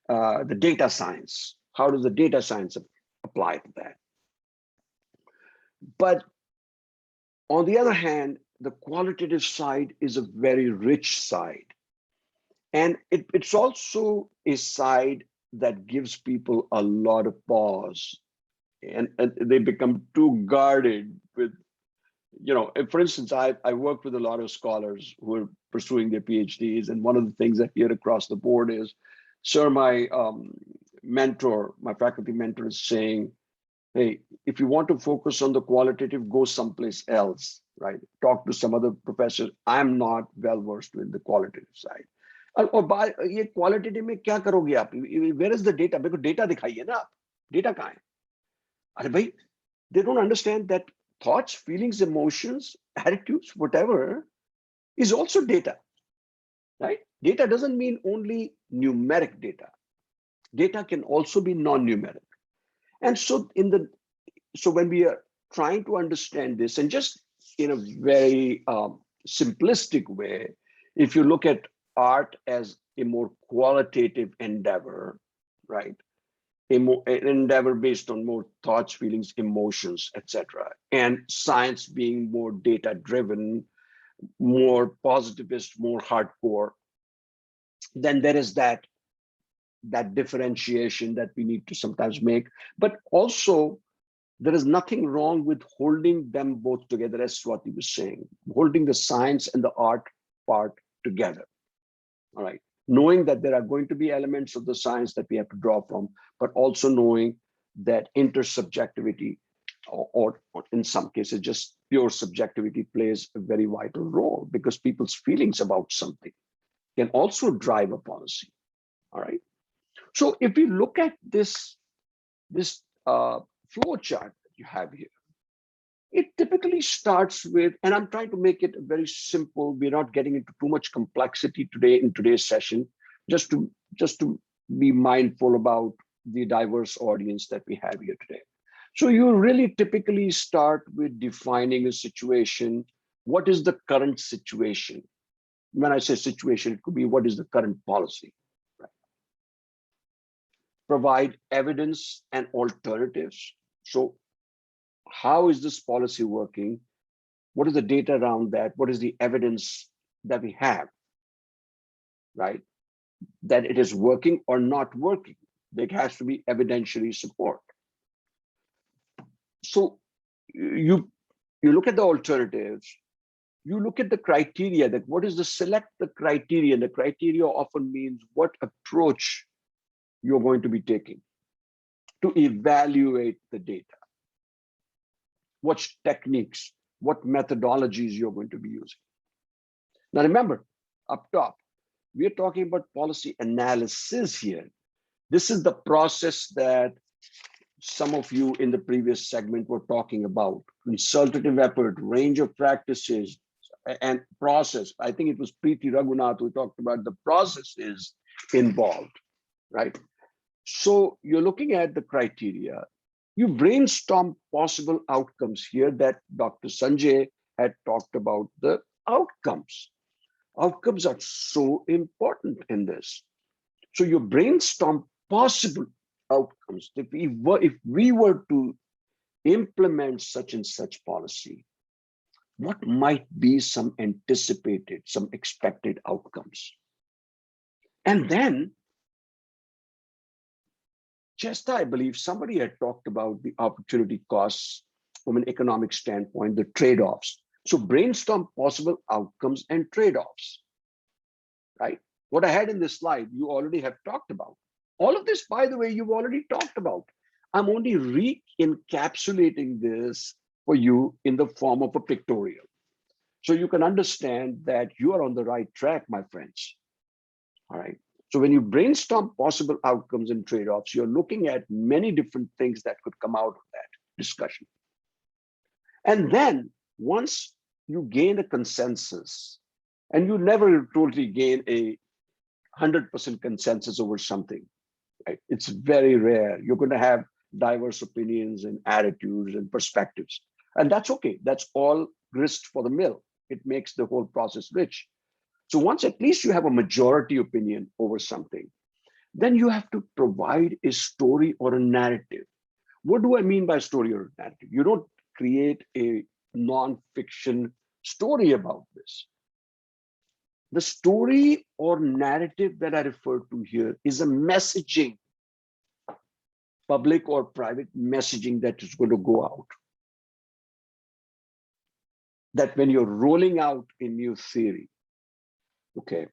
the data science. How does the data science apply to that? But on the other hand, the qualitative side is a very rich side. And it's also a side that gives people a lot of pause. And they become too guarded with, for instance, I work with a lot of scholars who are pursuing their PhDs. And one of the things I hear across the board is, sir, my faculty mentor is saying, hey, if you want to focus on the qualitative, go someplace else, right? Talk to some other professor. I'm not well-versed with the qualitative side. और ये qualitative में क्या करोगे आप? Where is the data? मेरे को data दिखाइए ना आप, डेटा कहाँ है? अरे भाई, they don't understand that thoughts, feelings, emotions, attitudes, whatever is also data, right? Data doesn't mean only numeric data. Data can also be non-numeric. And so when we are trying to understand this, and just in a very simplistic way, if you look at art as a more qualitative endeavor, right? An endeavor based on more thoughts, feelings, emotions, etc. And science being more data driven, more positivist, more hardcore, then there is that differentiation that we need to sometimes make. But also, there is nothing wrong with holding them both together, as Swati was saying, holding the science and the art part together. All right. Knowing that there are going to be elements of the science that we have to draw from, but also knowing that intersubjectivity, or in some cases, just pure subjectivity plays a very vital role, because people's feelings about something can also drive a policy. All right. So if we look at this flow chart that you have here, it typically starts with, and I'm trying to make it very simple. We're not getting into too much complexity today in today's session, just to be mindful about the diverse audience that we have here today. So you really typically start with defining a situation. What is the current situation? When I say situation, it could be what is the current policy, right? Provide evidence and alternatives. So how is this policy working? What is the data around that? What is the evidence that we have, right? That it is working or not working. There has to be evidentiary support. So you look at the alternatives, you look at the criteria, that what is select the criteria. And the criteria often means what approach you're going to be taking to evaluate the data, what techniques, what methodologies you're going to be using. Now remember, up top, we're talking about policy analysis here. This is the process that some of you in the previous segment were talking about. Consultative effort, range of practices, and process. I think it was Preeti Raghunath who talked about the processes involved, right? So you're looking at the criteria. You brainstorm possible outcomes here that Dr. Sanjay had talked about the outcomes. Outcomes are so important in this. So you brainstorm possible outcomes. If we were to implement such and such policy, what might be some anticipated, some expected outcomes? And then, just I believe somebody had talked about the opportunity costs from an economic standpoint, the trade-offs. So brainstorm possible outcomes and trade-offs, right? What I had in this slide, you already have talked about. All of this, by the way, you've already talked about. I'm only re-encapsulating this for you in the form of a pictorial, so you can understand that you are on the right track, my friends. All right. So when you brainstorm possible outcomes and trade-offs, you're looking at many different things that could come out of that discussion. And then once you gain a consensus, and you never totally gain a 100% consensus over something, right? It's very rare. You're going to have diverse opinions and attitudes and perspectives. And that's okay. That's all grist for the mill. It makes the whole process rich. So once at least you have a majority opinion over something, then you have to provide a story or a narrative. What do I mean by story or narrative? You don't create a non-fiction story about this. The story or narrative that I refer to here is a messaging, public or private messaging that is going to go out. That when you're rolling out a new theory, okay,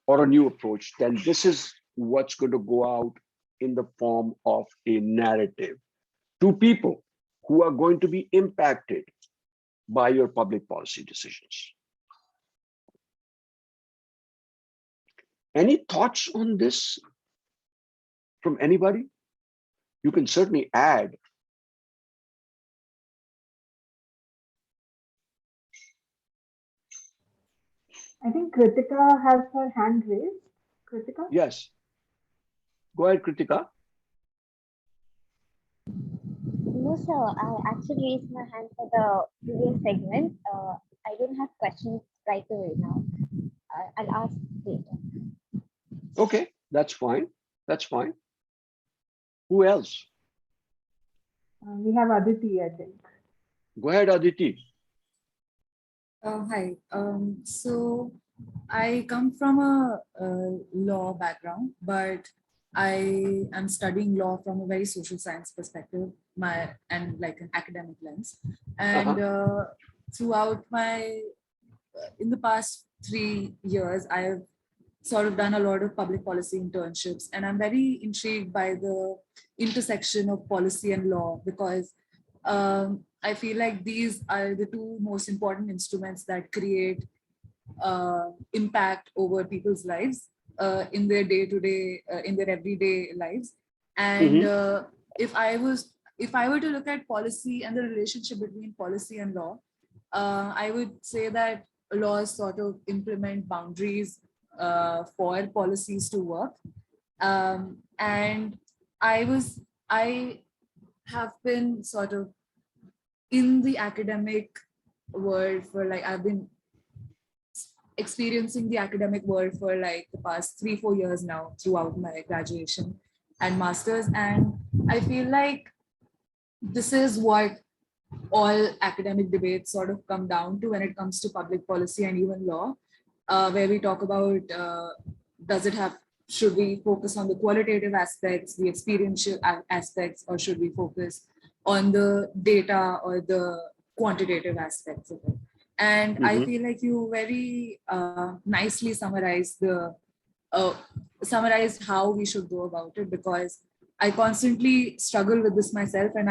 or a new approach, then this is what's going to go out in the form of a narrative to people who are going to be impacted by your public policy decisions. Any thoughts on this from anybody? You can certainly add.
I think Kritika has her hand raised. Kritika?
Yes. Go ahead, Kritika.
No, sir. I actually raised my hand for the previous segment. I don't have questions right away now. I'll ask later.
Okay, that's fine. That's fine. Who else?
We have Aditi, I think.
Go ahead, Aditi.
Hi. So I come from a law background, but I am studying law from a very social science perspective, and like an academic lens. And throughout in the past 3 years, I've sort of done a lot of public policy internships, and I'm very intrigued by the intersection of policy and law because I feel like these are the two most important instruments that create impact over people's lives in their day-to-day, in their everyday lives. And if I were to look at policy and the relationship between policy and law, I would say that laws sort of implement boundaries for policies to work. And I have been sort of in the academic world for like, I've been experiencing the academic world for like the past 3-4 years now throughout my graduation and masters. And I feel like this is what all academic debates sort of come down to when it comes to public policy and even law, where we talk about should we focus on the qualitative aspects, the experiential aspects, or should we focus on the data or the quantitative aspects of it? And I feel like you very nicely summarized how we should go about it, because I constantly struggle with this myself, and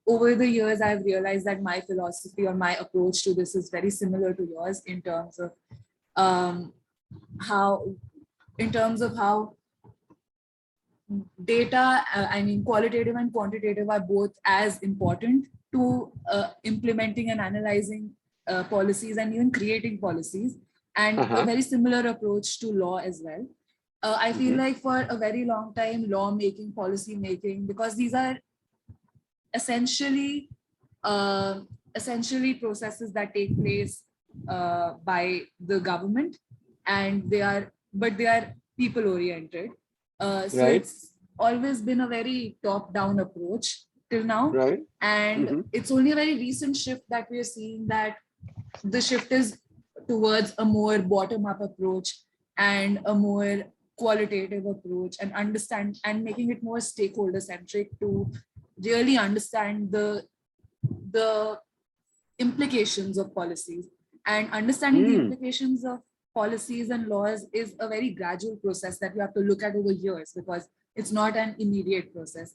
over the years, I've realized that my philosophy or my approach to this is very similar to yours in terms of how data, qualitative and quantitative are both as important to implementing and analyzing policies and even creating policies, and a very similar approach to law as well. I feel like for a very long time, lawmaking, policy making, because these are essentially processes that take place by the government, and they are people oriented. So it's always been a very top down approach till now. And it's only a very recent shift that we are seeing, that the shift is towards a more bottom up approach and a more qualitative approach, and making it more stakeholder centric to really understand the implications of policies. And understanding the implications of policies and laws is a very gradual process that you have to look at over years, because it's not an immediate process.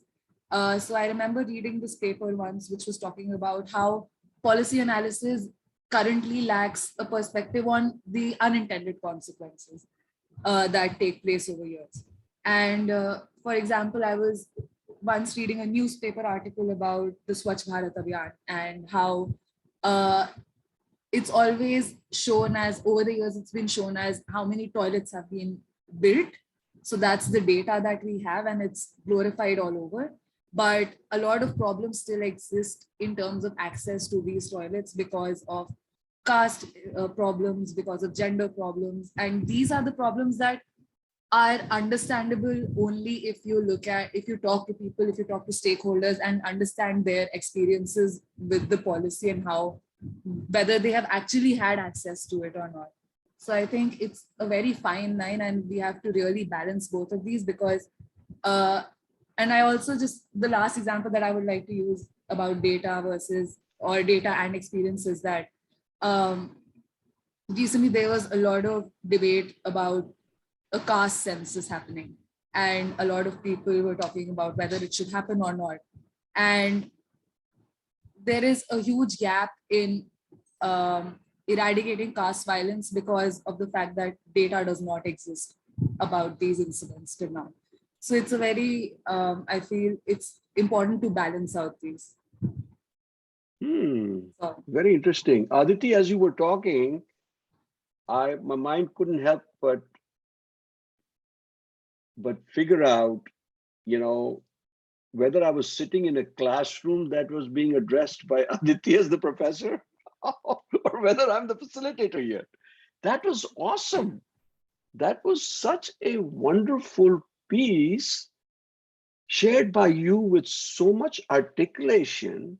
So I remember reading this paper once, which was talking about how policy analysis currently lacks a perspective on the unintended consequences that take place over years. And for example, I was once reading a newspaper article about the Swachh Bharat Abhiyan, and how it's always shown as, over the years, it's been shown as how many toilets have been built. So that's the data that we have, and it's glorified all over. But a lot of problems still exist in terms of access to these toilets because of caste problems, because of gender problems. And these are the problems that are understandable only if you talk to people, if you talk to stakeholders and understand their experiences with the policy and whether they have actually had access to it or not. So I think it's a very fine line, and we have to really balance both of these, because and I also the last example that I would like to use about data and experiences, that recently there was a lot of debate about a caste census happening, and a lot of people were talking about whether it should happen or not. And there is a huge gap in eradicating caste violence because of the fact that data does not exist about these incidents till now. So it's a very, I feel it's important to balance out these.
Very interesting. Aditi, as you were talking, my mind couldn't help but figure out, whether I was sitting in a classroom that was being addressed by Aditi as the professor, or whether I'm the facilitator here. That was awesome. That was such a wonderful piece shared by you with so much articulation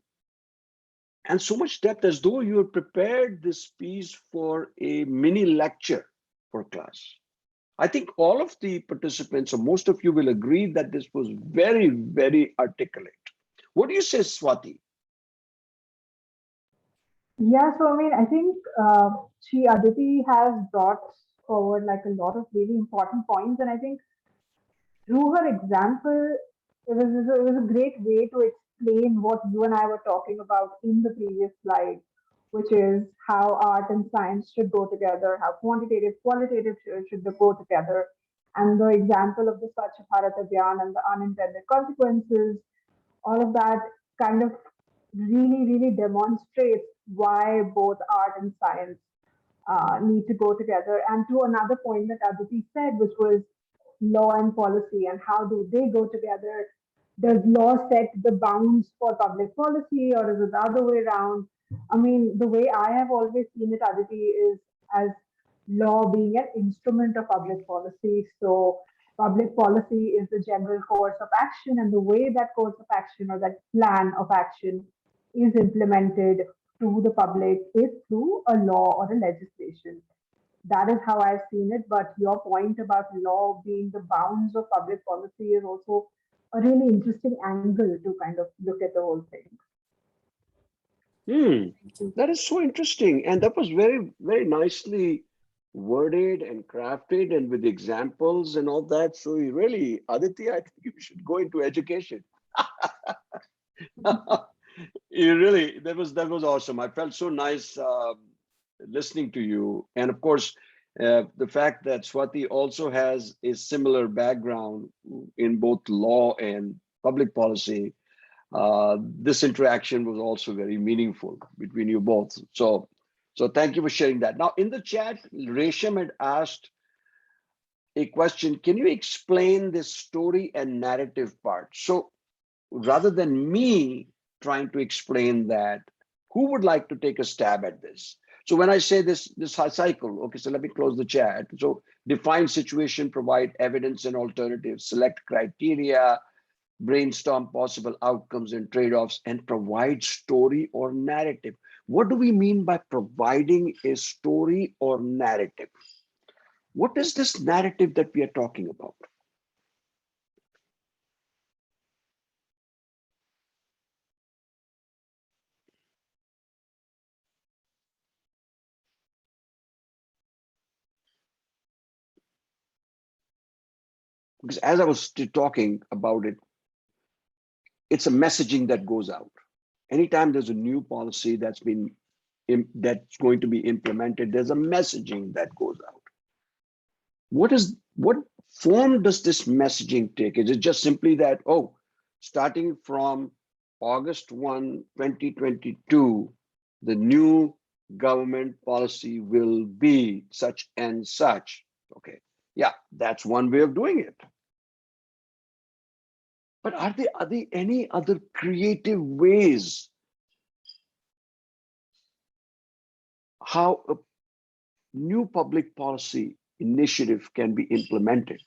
and so much depth, as though you had prepared this piece for a mini lecture for class. I think all of the participants, or most of you, will agree that this was very, very articulate. What do you say, Swati?
Yeah, so I mean, I think Aditi has brought forward like a lot of really important points, and I think through her example, it was a great way to explain what you and I were talking about in the previous slide, which is how art and science should go together, how quantitative, qualitative should go together, and the example of the Swachh Bharat Abhiyan and the unintended consequences, all of that kind of really, really demonstrates why both art and science need to go together. And to another point that Aditi said, which was law and policy and how do they go together? Does law set the bounds for public policy, or is it the other way around? I mean, the way I have always seen it, Aditi, is as law being an instrument of public policy. So public policy is the general course of action, and the way that course of action or that plan of action is implemented to the public is through a law or a legislation. That is how I've seen it. But your point about law being the bounds of public policy is also a really interesting angle to kind of look at the whole thing.
That is so interesting. And that was very, very nicely worded and crafted and with examples and all that. So you really, Aditi, I think you should go into education. You really, that was awesome. I felt so nice listening to you. And of course, the fact that Swati also has a similar background in both law and public policy, this interaction was also very meaningful between you both. So thank you for sharing that. Now in the chat, Resham had asked a question. Can you explain this story and narrative part? So rather than me trying to explain that, who would like to take a stab at this? So when I say this cycle, okay, so let me close the chat. So define situation, provide evidence and alternatives, select criteria, brainstorm possible outcomes and trade-offs, and provide story or narrative. What do we mean by providing a story or narrative? What is this narrative that we are talking about? Because as I was talking about it, it's a messaging that goes out. Anytime there's a new policy that's going to be implemented, there's a messaging that goes out. What form does this messaging take? Is it just simply that, oh, starting from August 1, 2022, the new government policy will be such and such? Okay, yeah, that's one way of doing it. But are there any other creative ways how a new public policy initiative can be implemented,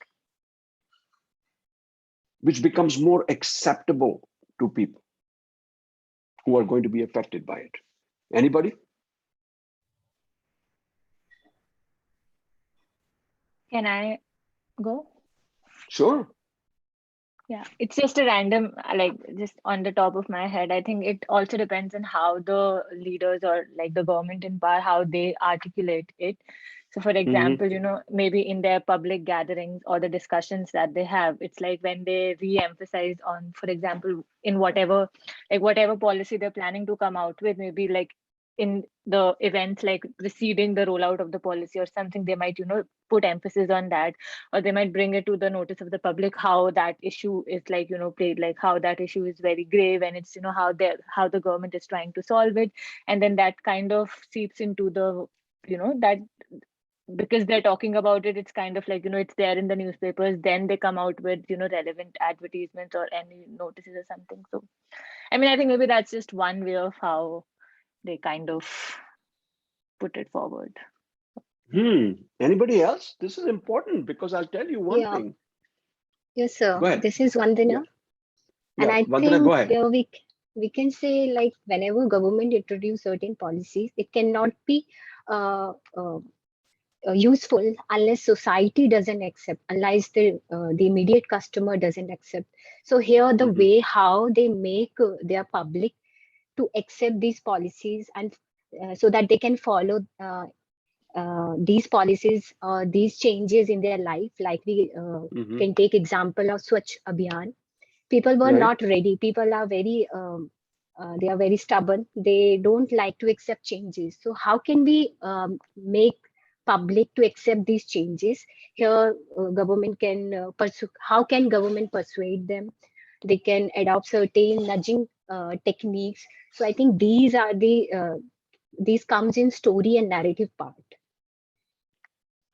which becomes more acceptable to people who are going to be affected by it? Anybody?
Can I go?
Sure.
Yeah, it's just a random, like just on the top of my head. I think it also depends on how the leaders or like the government in power, how they articulate it. So for example, maybe in their public gatherings or the discussions that they have, it's like when they re-emphasize on, for example, in whatever policy they're planning to come out with, maybe like in the events like preceding the rollout of the policy or something, they might, put emphasis on that, or they might bring it to the notice of the public how that issue is like, played, like how that issue is very grave, and it's, how the government is trying to solve it. And then that kind of seeps into the, that because they're talking about it, it's kind of like, it's there in the newspapers, then they come out with, relevant advertisements or any notices or something. So, I mean, I think maybe that's just one way of how they kind of put it forward.
Anybody else? This is important because I'll tell you one thing.
Yes, sir.
Go ahead.
This is Vandana. And I
Vandana, go ahead.
think we can say, like, whenever government introduce certain policies, it cannot be useful unless society doesn't accept, unless the immediate customer doesn't accept. So here the way how they make their public to accept these policies, and so that they can follow these policies or these changes in their life. Like we can take example of Swachh Abhiyan. People were not ready. People are very they are very stubborn. They don't like to accept changes. So how can we make public to accept these changes? Here government can pursue. How can government persuade them? They can adopt certain nudging techniques. So I think these are the these comes in story and narrative part.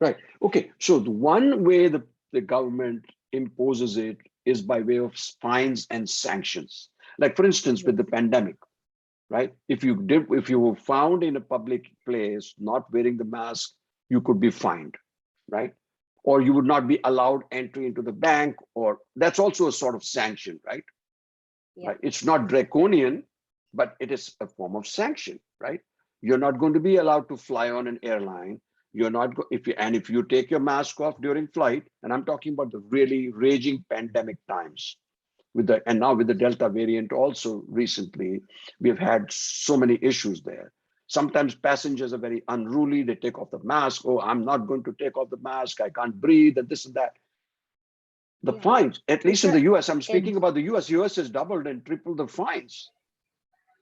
Right. Okay. So the one way the government imposes it is by way of fines and sanctions. Like for instance, with the pandemic, right? If you were found in a public place not wearing the mask, you could be fined, right? Or you would not be allowed entry into the bank, or that's also a sort of sanction, right?
Yeah.
Right? It's not draconian, but it is a form of sanction, right? You're not going to be allowed to fly on an airline. You're not if you take your mask off during flight, and I'm talking about the really raging pandemic times, and now with the Delta variant also recently, we've had so many issues there. Sometimes passengers are very unruly. They take off the mask. Oh, I'm not going to take off the mask. I can't breathe, and this and that. The fines, at least in the US, I'm speaking about the US. US has doubled and tripled the fines.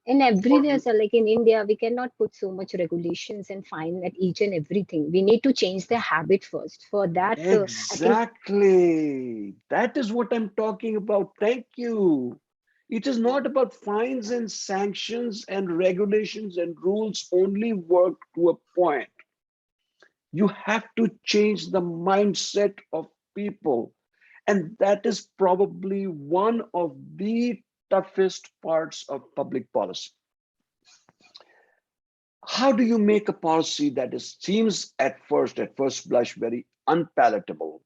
And everywhere, so like in India, we cannot put so much regulations and fine at each and everything. We need to change their habit first. For that,
exactly. That is what I'm talking about. Thank you. It is not about fines and sanctions and regulations and rules only work to a point. You have to change the mindset of people. And that is probably one of the toughest parts of public policy. How do you make a policy that seems at first blush very unpalatable,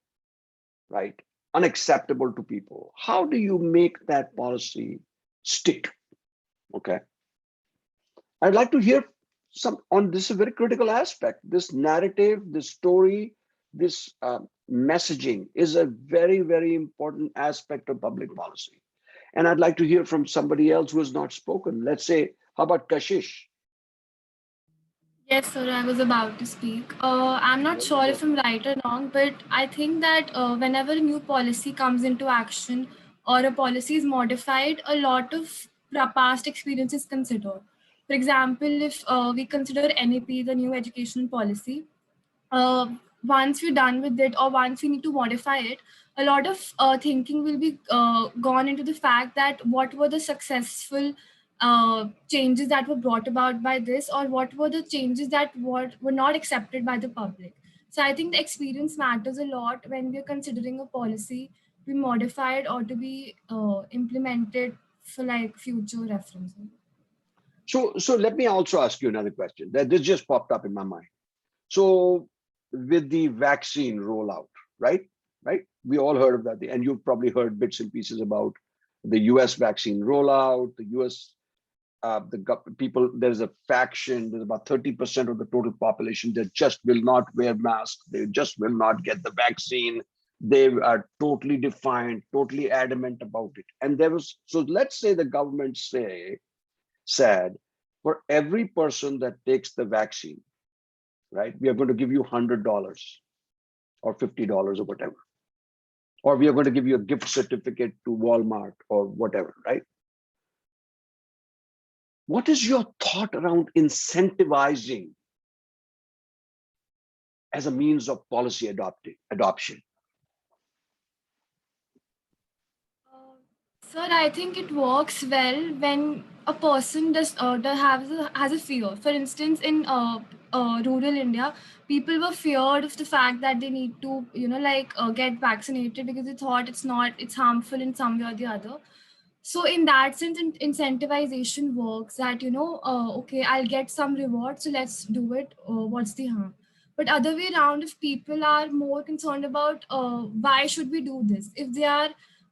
right? Unacceptable to people? How do you make that policy stick? Okay. I'd like to hear some on this, a very critical aspect. This narrative, this story, this messaging is a very, very important aspect of public policy. And I'd like to hear from somebody else who has not spoken. Let's say, how about Kashish?
Yes, sir, I was about to speak. I'm not sure if I'm right or wrong, but I think that whenever a new policy comes into action or a policy is modified, a lot of past experience is considered. For example, if we consider NEP, the new education policy, uh, once we're done with it or once we need to modify it, a lot of thinking will be gone into the fact that what were the successful changes that were brought about by this, or what were the changes that were not accepted by the public. So I think the experience matters a lot when we're considering a policy to be modified or to be implemented for like future reference.
So let me also ask you another question. That this just popped up in my mind. So with the vaccine rollout, right? We all heard of that, and you've probably heard bits and pieces about the US vaccine rollout, the US, people, there's a faction, there's about 30% of the total population that just will not wear masks. They just will not get the vaccine. They are totally defiant, totally adamant about it. And so let's say the government said, for every person that takes the vaccine, right, we are going to give you $100 or $50 or whatever. Or we are going to give you a gift certificate to Walmart or whatever, right? What is your thought around incentivizing as a means of policy adoption?
Sir, I think it works well when a person has a fear. For instance, in rural India, people were feared of the fact that they need to, get vaccinated because they thought it's harmful in some way or the other. So in that sense, incentivization works. That okay, I'll get some reward, so let's do it. What's the harm? But other way around, if people are more concerned about why should we do this,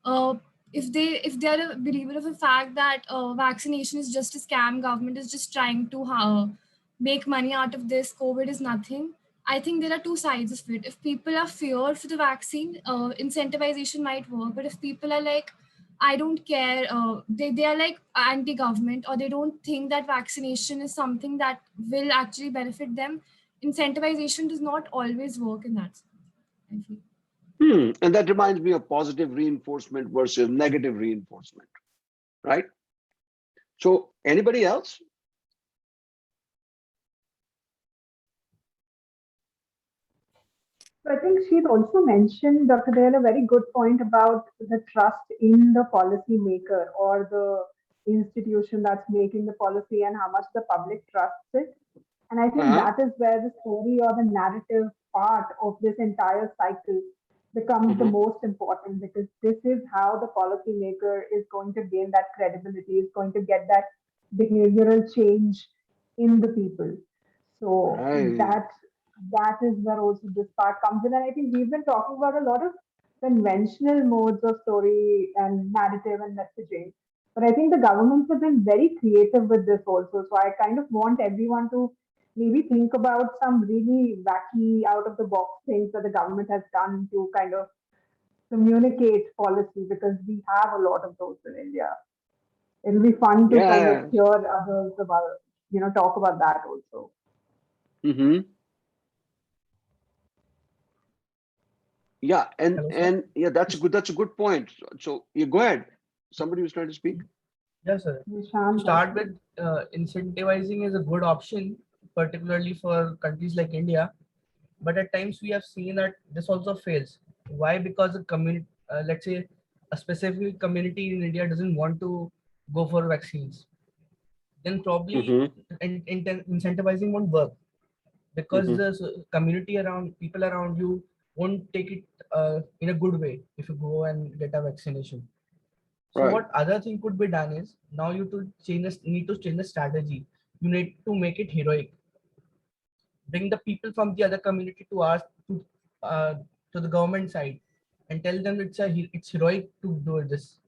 uh, if they are a believer of the fact that vaccination is just a scam, government is just trying to make money out of this, COVID is nothing. I think there are two sides of it. If people are feared for the vaccine, incentivization might work. But if people are like, I don't care, they are like anti-government, or they don't think that vaccination is something that will actually benefit them, incentivization does not always work in that sense, I feel.
And that reminds me of positive reinforcement versus negative reinforcement, right? So anybody else?
So I think she's also mentioned, Dr. Dayal, a very good point about the trust in the policy maker or the institution that's making the policy and how much the public trusts it. And I think that is where the story or the narrative part of this entire cycle becomes the most important, because this is how the policymaker is going to gain that credibility, is going to get that behavioral change in the people. So that is where also this part comes in. And I think we've been talking about a lot of conventional modes of story and narrative and messaging. But I think the governments have been very creative with this also. So I kind of want everyone to maybe think about some really wacky, out of the box things that the government has done to kind of communicate policy, because we have a lot of those in India. It'll be fun to kind of hear others about, talk about that also.
Yeah, and yeah, that's a good point. So you go ahead. Somebody was trying to speak.
Yes, sir. To start with, incentivizing is a good option, particularly for countries like India. But at times we have seen that this also fails. Why? Because the community, let's say, a specific community in India doesn't want to go for vaccines. Then probably incentivizing won't work, because the community around, people around you won't take it in a good way if you go and get a vaccination. So what other thing could be done is, now you need to change the strategy. You need to make it heroic. Bring the people from the other community to ask to the government side and tell them it's heroic to do this.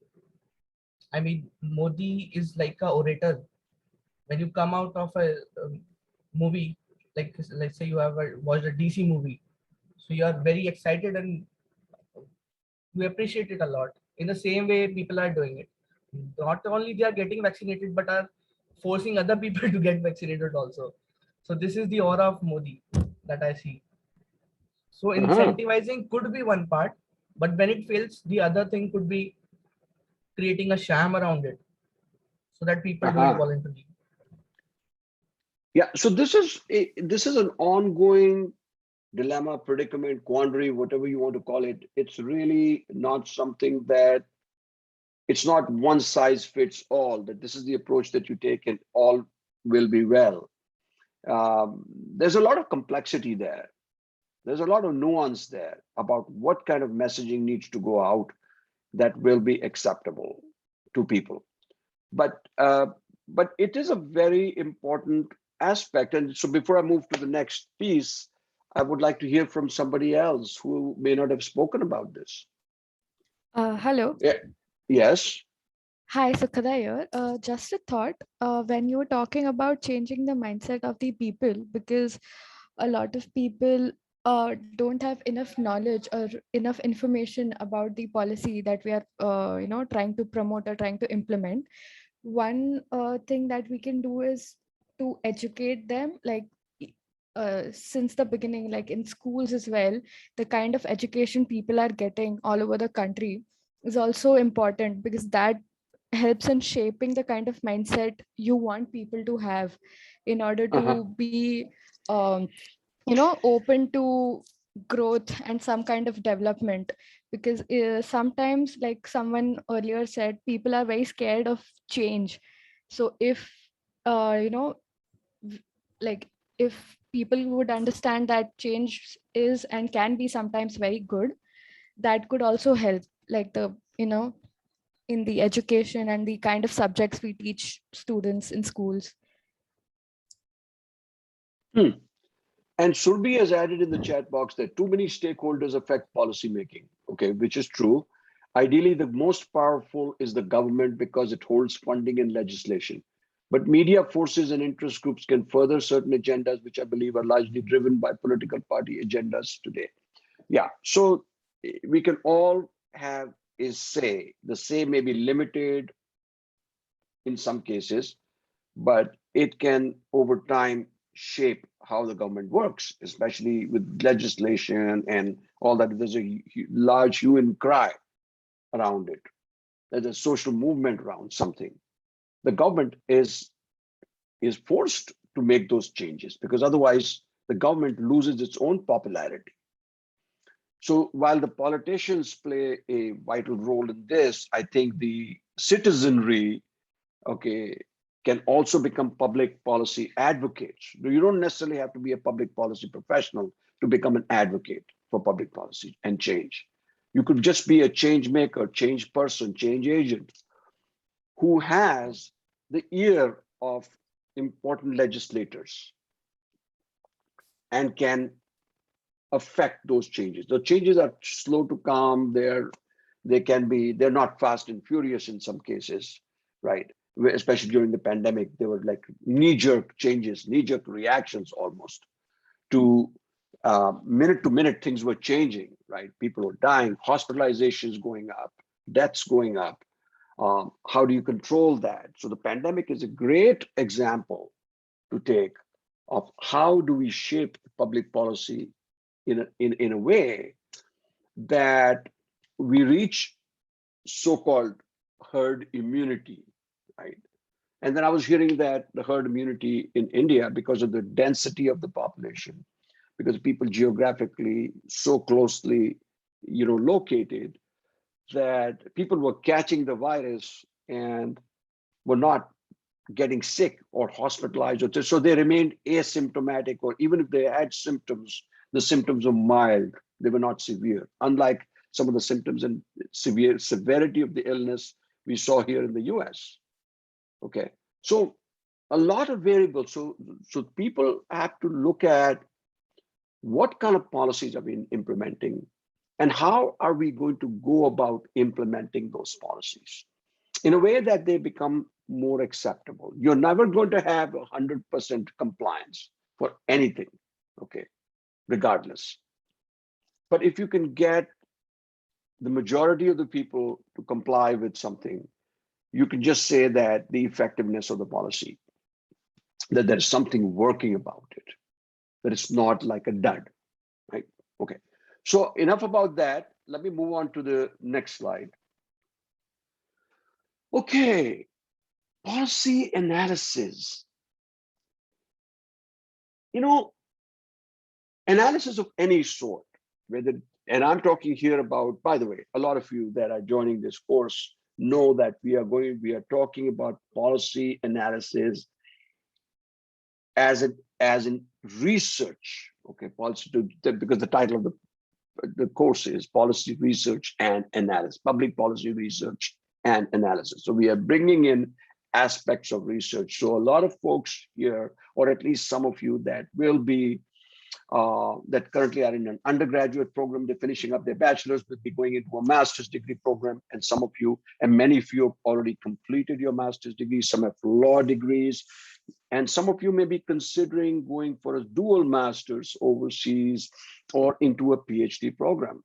I mean, Modi is like a orator. When you come out of a movie, like let's say you have watched a DC movie, so you are very excited and you appreciate it a lot. In the same way, people are doing it. Not only they are getting vaccinated, but are forcing other people to get vaccinated also. So this is the aura of Modi that I see. So incentivizing could be one part, but when it fails, the other thing could be creating a sham around it so that people do it voluntarily.
Yeah, so this is an ongoing dilemma, predicament, quandary, whatever you want to call it. It's really not something that, it's not one size fits all, that this is the approach that you take and all will be well. There's a lot of complexity there. There's a lot of nuance there about what kind of messaging needs to go out that will be acceptable to people. But it is a very important aspect. And so before I move to the next piece, I would like to hear from somebody else who may not have spoken about this.
Hello.
Yeah. Yes.
Hi, Sukhada here. Just a thought, when you were talking about changing the mindset of the people, because a lot of people don't have enough knowledge or enough information about the policy that we are, trying to promote or trying to implement. One thing that we can do is to educate them, like since the beginning, like in schools as well. The kind of education people are getting all over the country is also important, because that helps in shaping the kind of mindset you want people to have in order to be open to growth and some kind of development. Because sometimes, like someone earlier said, people are very scared of change. So if like if people would understand that change is and can be sometimes very good, that could also help, like the in the education and the kind of subjects we teach students in schools.
And Surbi has added in the chat box that too many stakeholders affect policy making. Okay, which is true. Ideally, the most powerful is the government because it holds funding and legislation. But media forces and interest groups can further certain agendas, which I believe are largely driven by political party agendas today. Yeah, so we can all have a say. The say may be limited in some cases, but it can over time shape how the government works, especially with legislation and all that. There's a large hue and cry around it. There's a social movement around something. The government is forced to make those changes because otherwise the government loses its own popularity. So while the politicians play a vital role in this, I think the citizenry, okay, can also become public policy advocates. You don't necessarily have to be a public policy professional to become an advocate for public policy and change. You could just be a change maker, change person, change agent who has the ear of important legislators and can affect those changes. The changes are slow to come. They're not fast and furious in some cases, right? Especially during the pandemic, they were like knee-jerk changes, knee-jerk reactions almost to minute to minute things were changing, right? People were dying, hospitalizations going up, deaths going up. How do you control that? So the pandemic is a great example to take of how do we shape public policy in a way that we reach so-called herd immunity, right? And then I was hearing that the herd immunity in India, because of the density of the population, because people geographically so closely, located, that people were catching the virus and were not getting sick or hospitalized, so they remained asymptomatic, or even if they had symptoms, the symptoms were mild, they were not severe, unlike some of the symptoms and severity of the illness we saw here in the US. Okay, so a lot of variables. So people have to look at what kind of policies are we implementing and how are we going to go about implementing those policies in a way that they become more acceptable. You're never going to have 100% compliance for anything, okay, regardless. But if you can get the majority of the people to comply with something, you can just say that the effectiveness of the policy, that there's something working about it, that it's not like a dud, right? Okay, so enough about that. Let me move on to the next slide. Okay, policy analysis. Analysis of any sort, and I'm talking here about, by the way, a lot of you that are joining this course know that we are talking about policy analysis as in research, okay, policy because the title of the course is policy research and analysis, public policy research and analysis. So we are bringing in aspects of research. So a lot of folks here, or at least some of you that will be that currently are in an undergraduate program, they're finishing up their bachelor's, will be going into a master's degree program. And some of you, and many of you have already completed your master's degree, some have law degrees, and some of you may be considering going for a dual master's overseas or into a PhD program.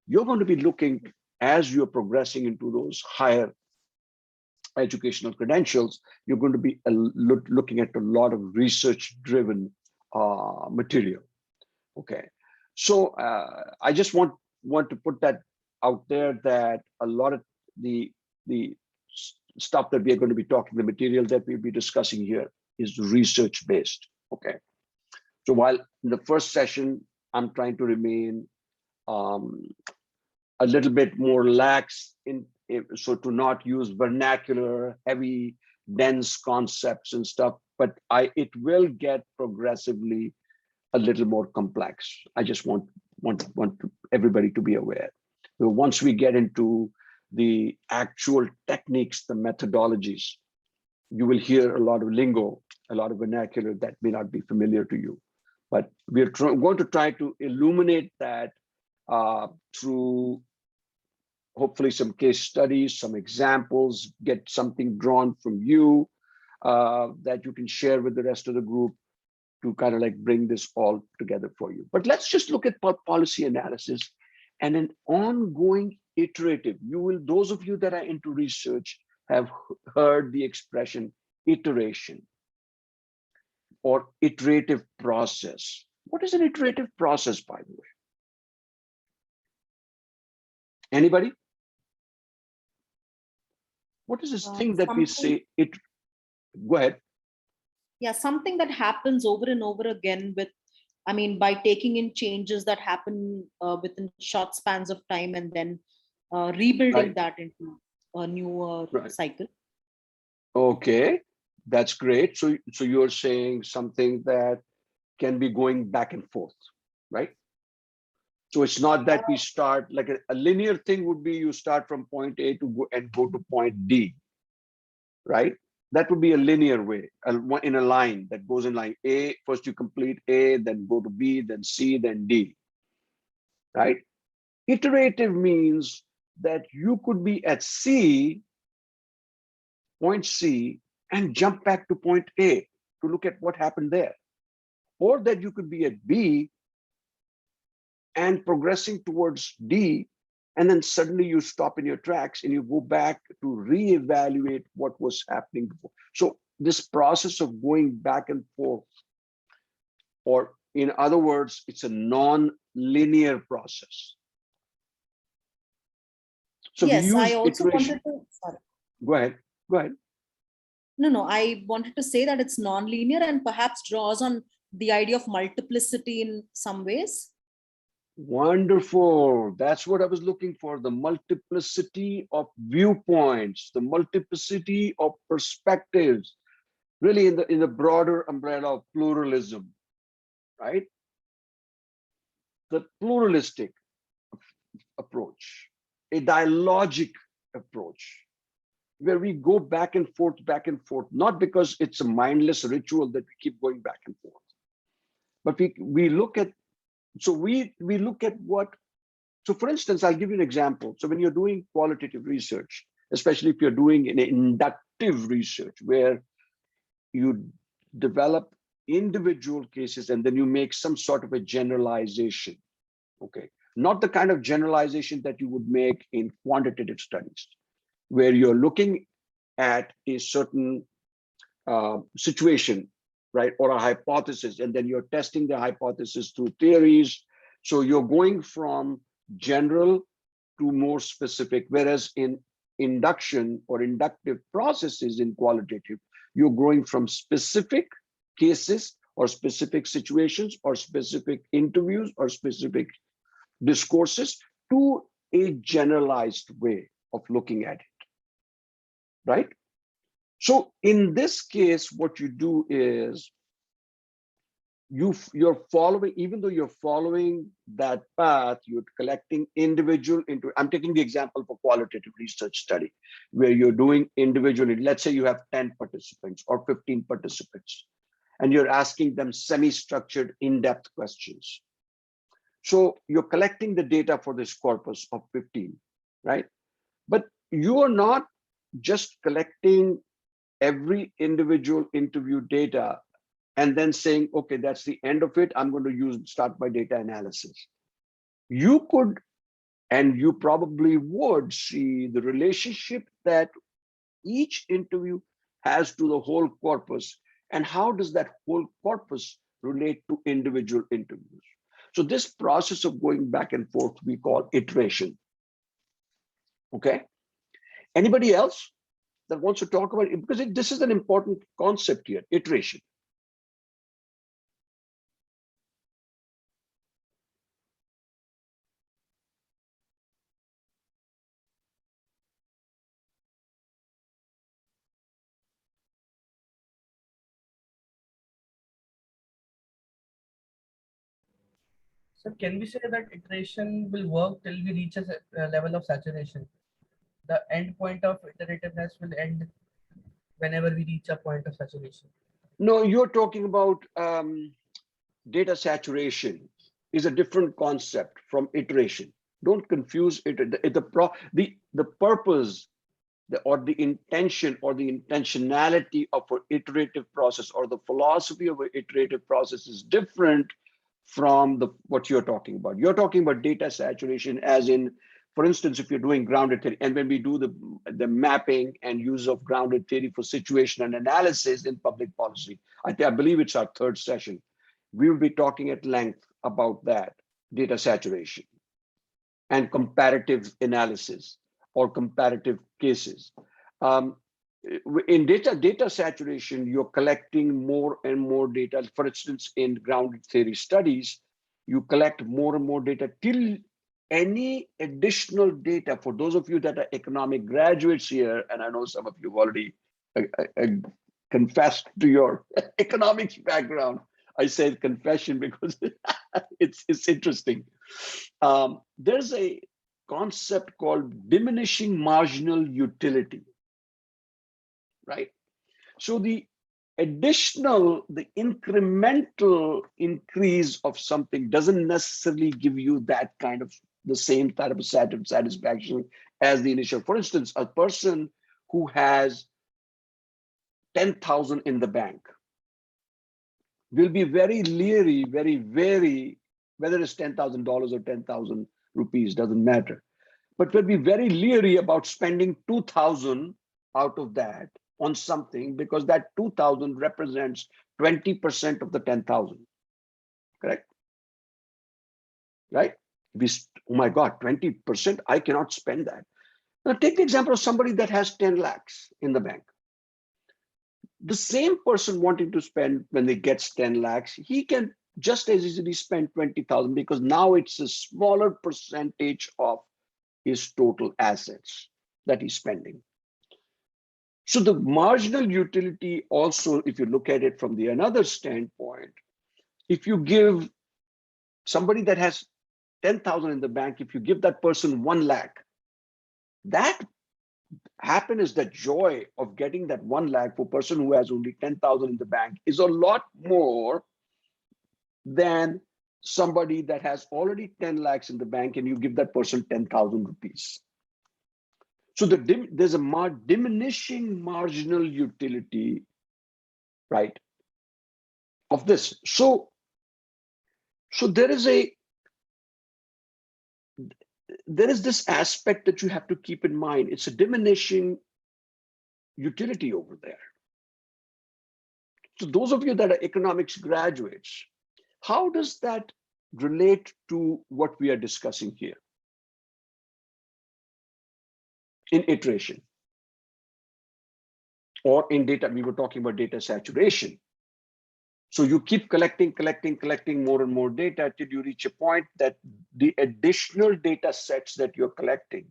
You're going to be looking, as you're progressing into those higher educational credentials, you're going to be looking at a lot of research-driven material. Okay, so I just want to put that out there, that a lot of the stuff that we are going to be talking, the material that we'll be discussing here is research based. Okay. So while in the first session, I'm trying to remain a little bit more lax so to not use vernacular, heavy, dense concepts and stuff, but it will get progressively a little more complex. I just want everybody to be aware. So once we get into the actual techniques, the methodologies, you will hear a lot of lingo, a lot of vernacular that may not be familiar to you. But we're going to try to illuminate that through hopefully some case studies, some examples, get something drawn from you that you can share with the rest of the group to kind of like bring this all together for you. But let's just look at policy analysis and an ongoing iterative. Those of you that are into research have heard the expression iteration or iterative process. What is an iterative process, by the way? Anybody? What is this thing that we say it? Go ahead.
Yeah, something that happens over and over again with, I mean, by taking in changes that happen within short spans of time and then rebuilding that into a new cycle.
Okay, that's great. So you're saying something that can be going back and forth, right? So it's not that we start like a linear thing would be you start from point A to go to point D, right? That would be a linear way, in a line that goes in line A. First you complete A, then go to B, then C, then D, right? Iterative means that you could be at point C, and jump back to point A to look at what happened there. Or that you could be at B and progressing towards D, and then suddenly you stop in your tracks and you go back to reevaluate what was happening before. So this process of going back and forth, or in other words, it's a non-linear process. So
yes,
we use
I also
iteration.
wanted to, sorry.
Go ahead.
No, I wanted to say that it's non-linear and perhaps draws on the idea of multiplicity in some ways.
Wonderful. That's what I was looking for. The multiplicity of viewpoints, the multiplicity of perspectives, really in the broader umbrella of pluralism, right? The pluralistic approach, a dialogic approach, where we go back and forth, not because it's a mindless ritual that we keep going back and forth, but we look at, so we look at what, so for instance, I'll give you an example. So when you're doing qualitative research, especially if you're doing an inductive research where you develop individual cases and then you make some sort of a generalization, okay? Not the kind of generalization that you would make in quantitative studies, where you're looking at a certain situation, right, or a hypothesis, and then you're testing the hypothesis through theories. So you're going from general to more specific, whereas in induction or inductive processes in qualitative, you're going from specific cases or specific situations or specific interviews or specific discourses to a generalized way of looking at it, right? So in this case, what you do is you're following, even though you're following that path, you're collecting individual into, I'm taking the example for qualitative research study, where you're doing individually, let's say you have 10 participants or 15 participants, and you're asking them semi-structured, in-depth questions. So you're collecting the data for this corpus of 15, right? But you are not just collecting every individual interview data and then saying, okay, that's the end of it, I'm going to start my data analysis. You could, and you probably would, see the relationship that each interview has to the whole corpus, and how does that whole corpus relate to individual interviews. So this process of going back and forth, we call iteration. Okay. Anybody else that wants to talk about it? Because this is an important concept here, iteration.
So can we say that iteration will work till we reach a level of saturation? The end point of iterativeness will end whenever we reach a point of saturation.
No, you're talking about data saturation is a different concept from iteration. Don't confuse it. The purpose or the intention or the intentionality of an iterative process or the philosophy of an iterative process is different from what you're talking about. You're talking about data saturation as in, for instance, if you're doing grounded theory, and when we do the mapping and use of grounded theory for situation and analysis in public policy, I believe it's our third session, we will be talking at length about that, data saturation and comparative analysis or comparative cases. In data saturation, you're collecting more and more data. For instance, in grounded theory studies, you collect more and more data till any additional data. For those of you that are economic graduates here, and I know some of you have already confessed to your economics background. I say confession because it's interesting. There's a concept called diminishing marginal utility, right? So the incremental increase of something doesn't necessarily give you that kind of the same type of satisfaction as the initial. For instance, a person who has 10,000 in the bank will be very leery, very wary, whether it's $10,000 or 10,000 rupees, doesn't matter. But will be very leery about spending 2,000 out of that on something because that 2,000 represents 20% of the 10,000, correct? Right? Oh my God, 20%, I cannot spend that. Now take the example of somebody that has 10 lakhs in the bank. The same person wanting to spend, when he gets 10 lakhs, he can just as easily spend 20,000 because now it's a smaller percentage of his total assets that he's spending. So the marginal utility also, if you look at it from the another standpoint, if you give somebody that has 10,000 in the bank, if you give that person 1 lakh, that happiness, that joy of getting that 1 lakh for a person who has only 10,000 in the bank is a lot more than somebody that has already 10 lakhs in the bank and you give that person 10,000 rupees. So there's a diminishing marginal utility, right, of this. So there is this aspect that you have to keep in mind. It's a diminishing utility over there. So those of you that are economics graduates, how does that relate to what we are discussing here in iteration or in data? We were talking about data saturation. So you keep collecting more and more data till you reach a point that the additional data sets that you're collecting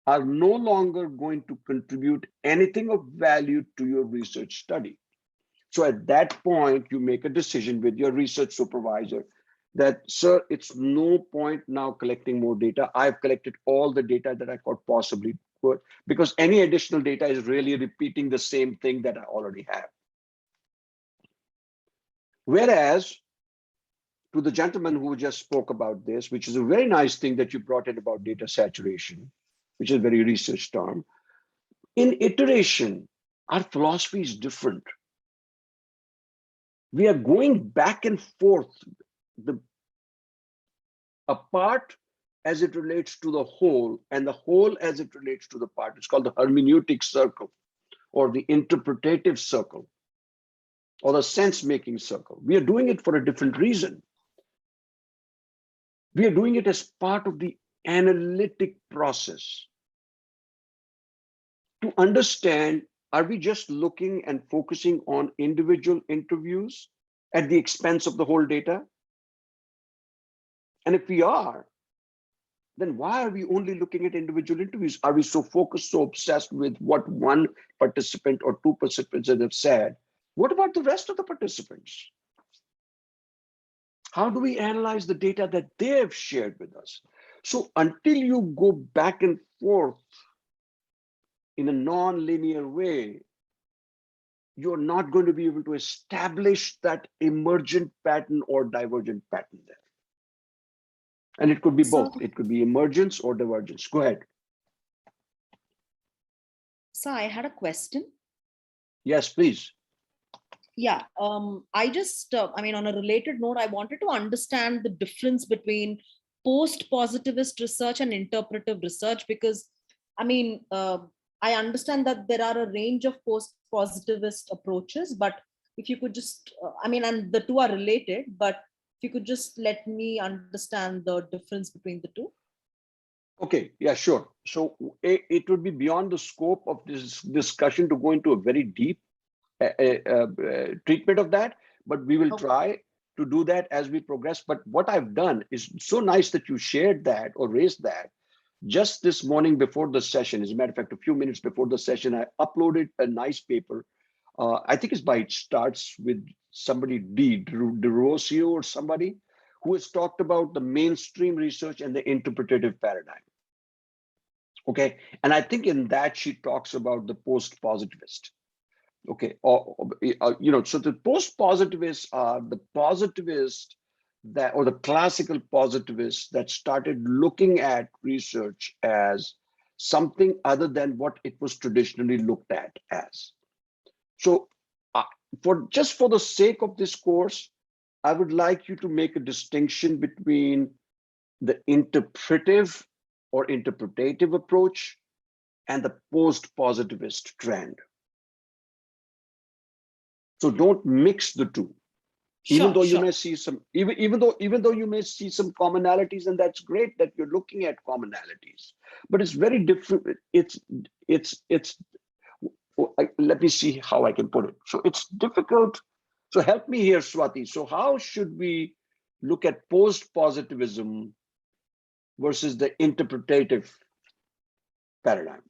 are no longer going to contribute anything of value to your research study. So at that point, you make a decision with your research supervisor that, sir, it's no point now collecting more data. I've collected all the data that I could possibly put, because any additional data is really repeating the same thing that I already have. Whereas to the gentleman who just spoke about this, which is a very nice thing that you brought in about data saturation, which is a very research term, in iteration, our philosophy is different. We are going back and forth, a part as it relates to the whole and the whole as it relates to the part. It's called the hermeneutic circle or the interpretative circle or the sense-making circle. We are doing it for a different reason. We are doing it as part of the analytic process to understand Are we just looking and focusing on individual interviews at the expense of the whole data? And if we are, then why are we only looking at individual interviews? Are we so focused, so obsessed with what one participant or two participants have said? What about the rest of the participants? How do we analyze the data that they have shared with us? So until you go back and forth in a non-linear way, you're not going to be able to establish that emergent pattern or divergent pattern there. And it could be both. It could be emergence or divergence. Go ahead.
So I had a question.
Yes, please.
Yeah, I just, I mean, on a related note, I wanted to understand the difference between post-positivist research and interpretive research, because, I mean, I understand that there are a range of post-positivist approaches, but if you could just, I mean, and the two are related, but if you could just let me understand the difference between the two.
Okay, yeah, sure. So it would be beyond the scope of this discussion to go into a very deep treatment of that, but we will try to do that as we progress. But what I've done is so nice that you shared that or raised that. Just this morning before the session, as a matter of fact, a few minutes before the session, I uploaded a nice paper. I think it's by It Starts with somebody, DeRosio or somebody, who has talked about the mainstream research and the interpretative paradigm. Okay, and I think in that she talks about the post-positivist. Okay, so the post-positivists are the positivists that, or the classical positivists that started looking at research as something other than what it was traditionally looked at as. So for the sake of this course, I would like you to make a distinction between the interpretive or interpretative approach and the post-positivist trend. So don't mix the two. Even though you may see some, even though you may see some commonalities, and that's great that you're looking at commonalities, but it's very different. Let me see how I can put it. So it's difficult. So help me here, Swati. So how should we look at post-positivism versus the interpretative paradigm?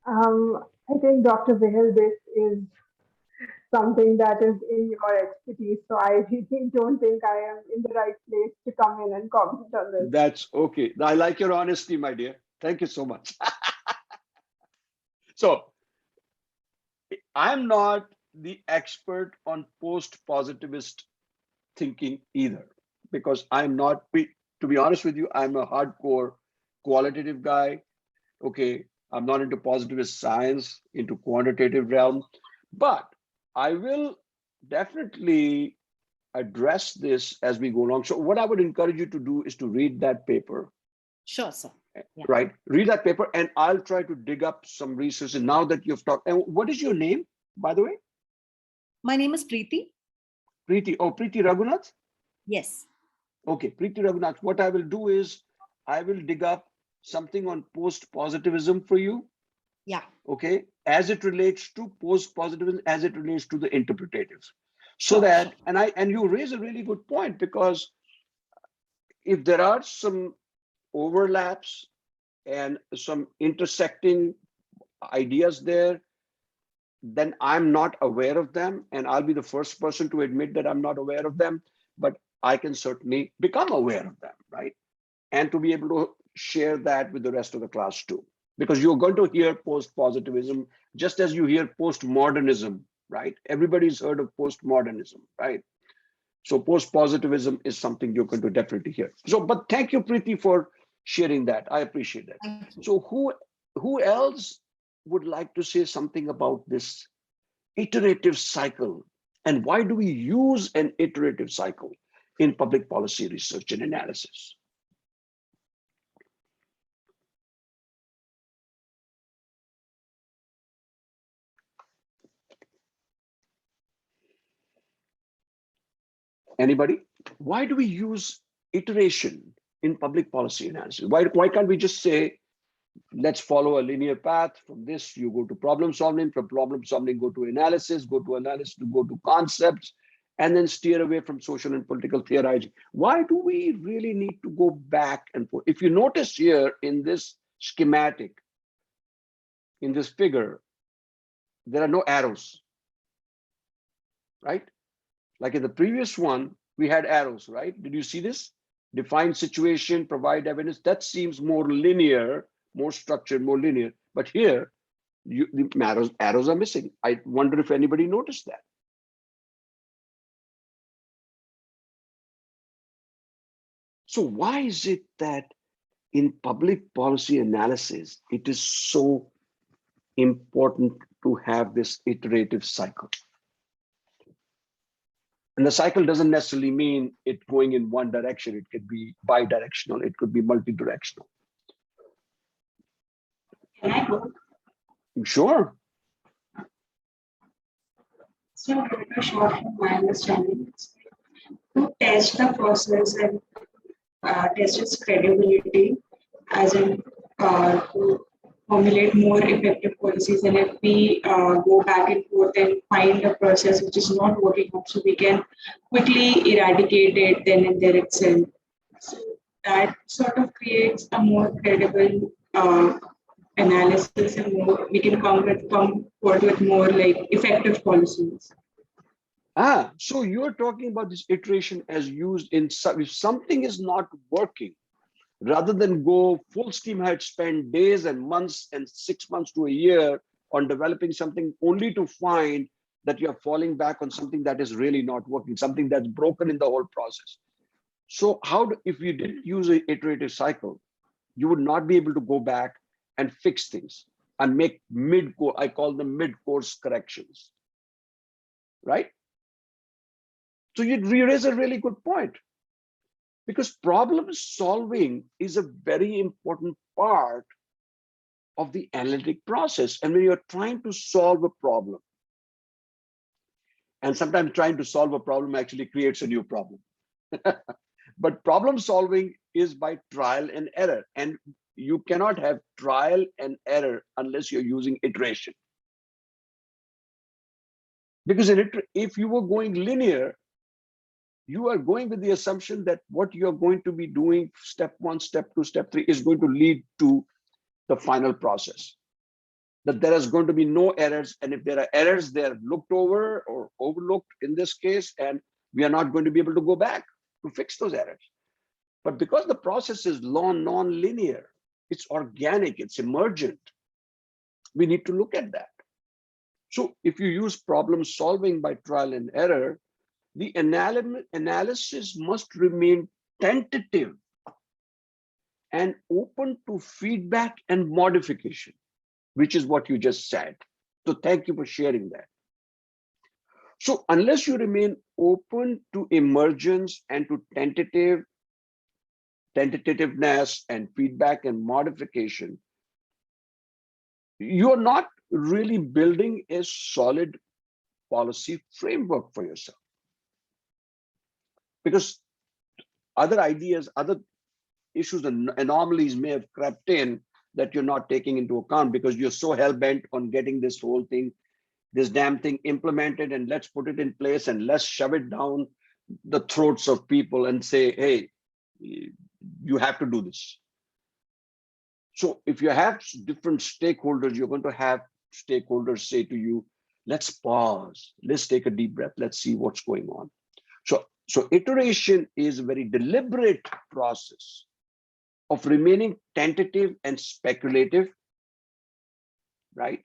I think Dr. Vihel, this is something that is in your expertise. So I really don't think I am in the right place to come in and comment on this.
That's okay. I like your honesty, my dear. Thank you so much. So I'm not the expert on post-positivist thinking either, because I'm not, to be honest with you, I'm a hardcore qualitative guy. Okay, I'm not into positivist science, into quantitative realm, but I will definitely address this as we go along. So what I would encourage you to do is to read that paper.
Sure, sir.
Yeah. Right, read that paper, and I'll try to dig up some resources now that you've talked. And what is your name, by the way?
My name is Preeti.
Preeti. Oh, Preeti Raghunath?
Yes.
Okay, Preeti Raghunath. What I will do is I will dig up something on post-positivism for you.
Yeah.
Okay, as it relates to post-positivism, as it relates to the interpretative. So that, and you raise a really good point, because if there are some overlaps and some intersecting ideas there, then I'm not aware of them, and I'll be the first person to admit that I'm not aware of them, but I can certainly become aware of them, right? And to be able to share that with the rest of the class too, because you're going to hear post-positivism just as you hear postmodernism, right? Everybody's heard of postmodernism, right? So post-positivism is something you're going to definitely hear. So, but thank you, Preeti, for sharing that. I appreciate that. So who else would like to say something about this iterative cycle, and why do we use an iterative cycle in public policy research and analysis? Anybody? Why do we use iteration in public policy analysis? Why can't we just say, let's follow a linear path. From this, you go to problem solving. From problem solving, go to analysis. Go to analysis to go to concepts, and then steer away from social and political theorizing. Why do we really need to go back and forth? If you notice here in this schematic, in this figure, there are no arrows, right? Like in the previous one, we had arrows, right? Did you see this? Define situation, provide evidence. That seems more linear, more structured, more linear. But here, the arrows are missing. I wonder if anybody noticed that. So why is it that in public policy analysis, it is so important to have this iterative cycle? And the cycle doesn't necessarily mean it going in one direction. It could be bidirectional. It could be multi-directional.
Can I go?
Sure.
So, short from my understanding, to test the process and test its credibility, as in to formulate more effective policies. And if we go back and forth and find a process which is not working out, so we can quickly eradicate it then and there itself. So that sort of creates a more credible analysis, and more we can come forward with more like effective policies.
So you're talking about this iteration as used in if something is not working, rather than go full steam ahead, spend days and months and 6 months to a year on developing something, only to find that you're falling back on something that is really not working, something that's broken in the whole process. So if you didn't use an iterative cycle, you would not be able to go back and fix things and make I call them mid-course corrections, right? So you raise a really good point, because problem solving is a very important part of the analytic process. And when you're trying to solve a problem, and sometimes trying to solve a problem actually creates a new problem. But problem solving is by trial and error. And you cannot have trial and error unless you're using iteration. Because if you were going linear, you are going with the assumption that what you're going to be doing, step 1, step 2, step 3, is going to lead to the final process. That there is going to be no errors. And if there are errors, they're looked over or overlooked in this case, and we are not going to be able to go back to fix those errors. But because the process is non-linear, it's organic, it's emergent, we need to look at that. So if you use problem solving by trial and error, the analysis must remain tentative and open to feedback and modification, which is what you just said. So thank you for sharing that. So unless you remain open to emergence and to tentativeness and feedback and modification, you're not really building a solid policy framework for yourself. Because other ideas, other issues and anomalies may have crept in that you're not taking into account, because you're so hell-bent on getting this whole thing, this damn thing implemented, and let's put it in place and let's shove it down the throats of people and say, hey, you have to do this. So if you have different stakeholders, you're going to have stakeholders say to you, let's pause, let's take a deep breath, let's see what's going on. So iteration is a very deliberate process of remaining tentative and speculative, right?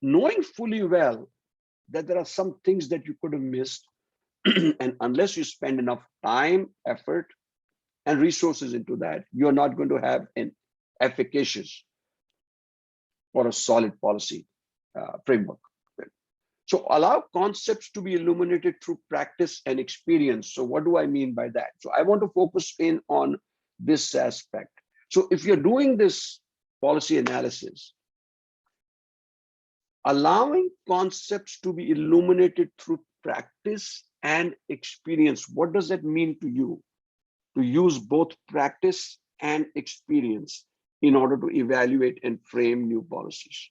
Knowing fully well that there are some things that you could have missed, and unless you spend enough time, effort, and resources into that, you're not going to have an efficacious or a solid policy framework. So allow concepts to be illuminated through practice and experience. So what do I mean by that? So I want to focus in on this aspect. So if you're doing this policy analysis, allowing concepts to be illuminated through practice and experience, what does that mean to you? To use both practice and experience in order to evaluate and frame new policies.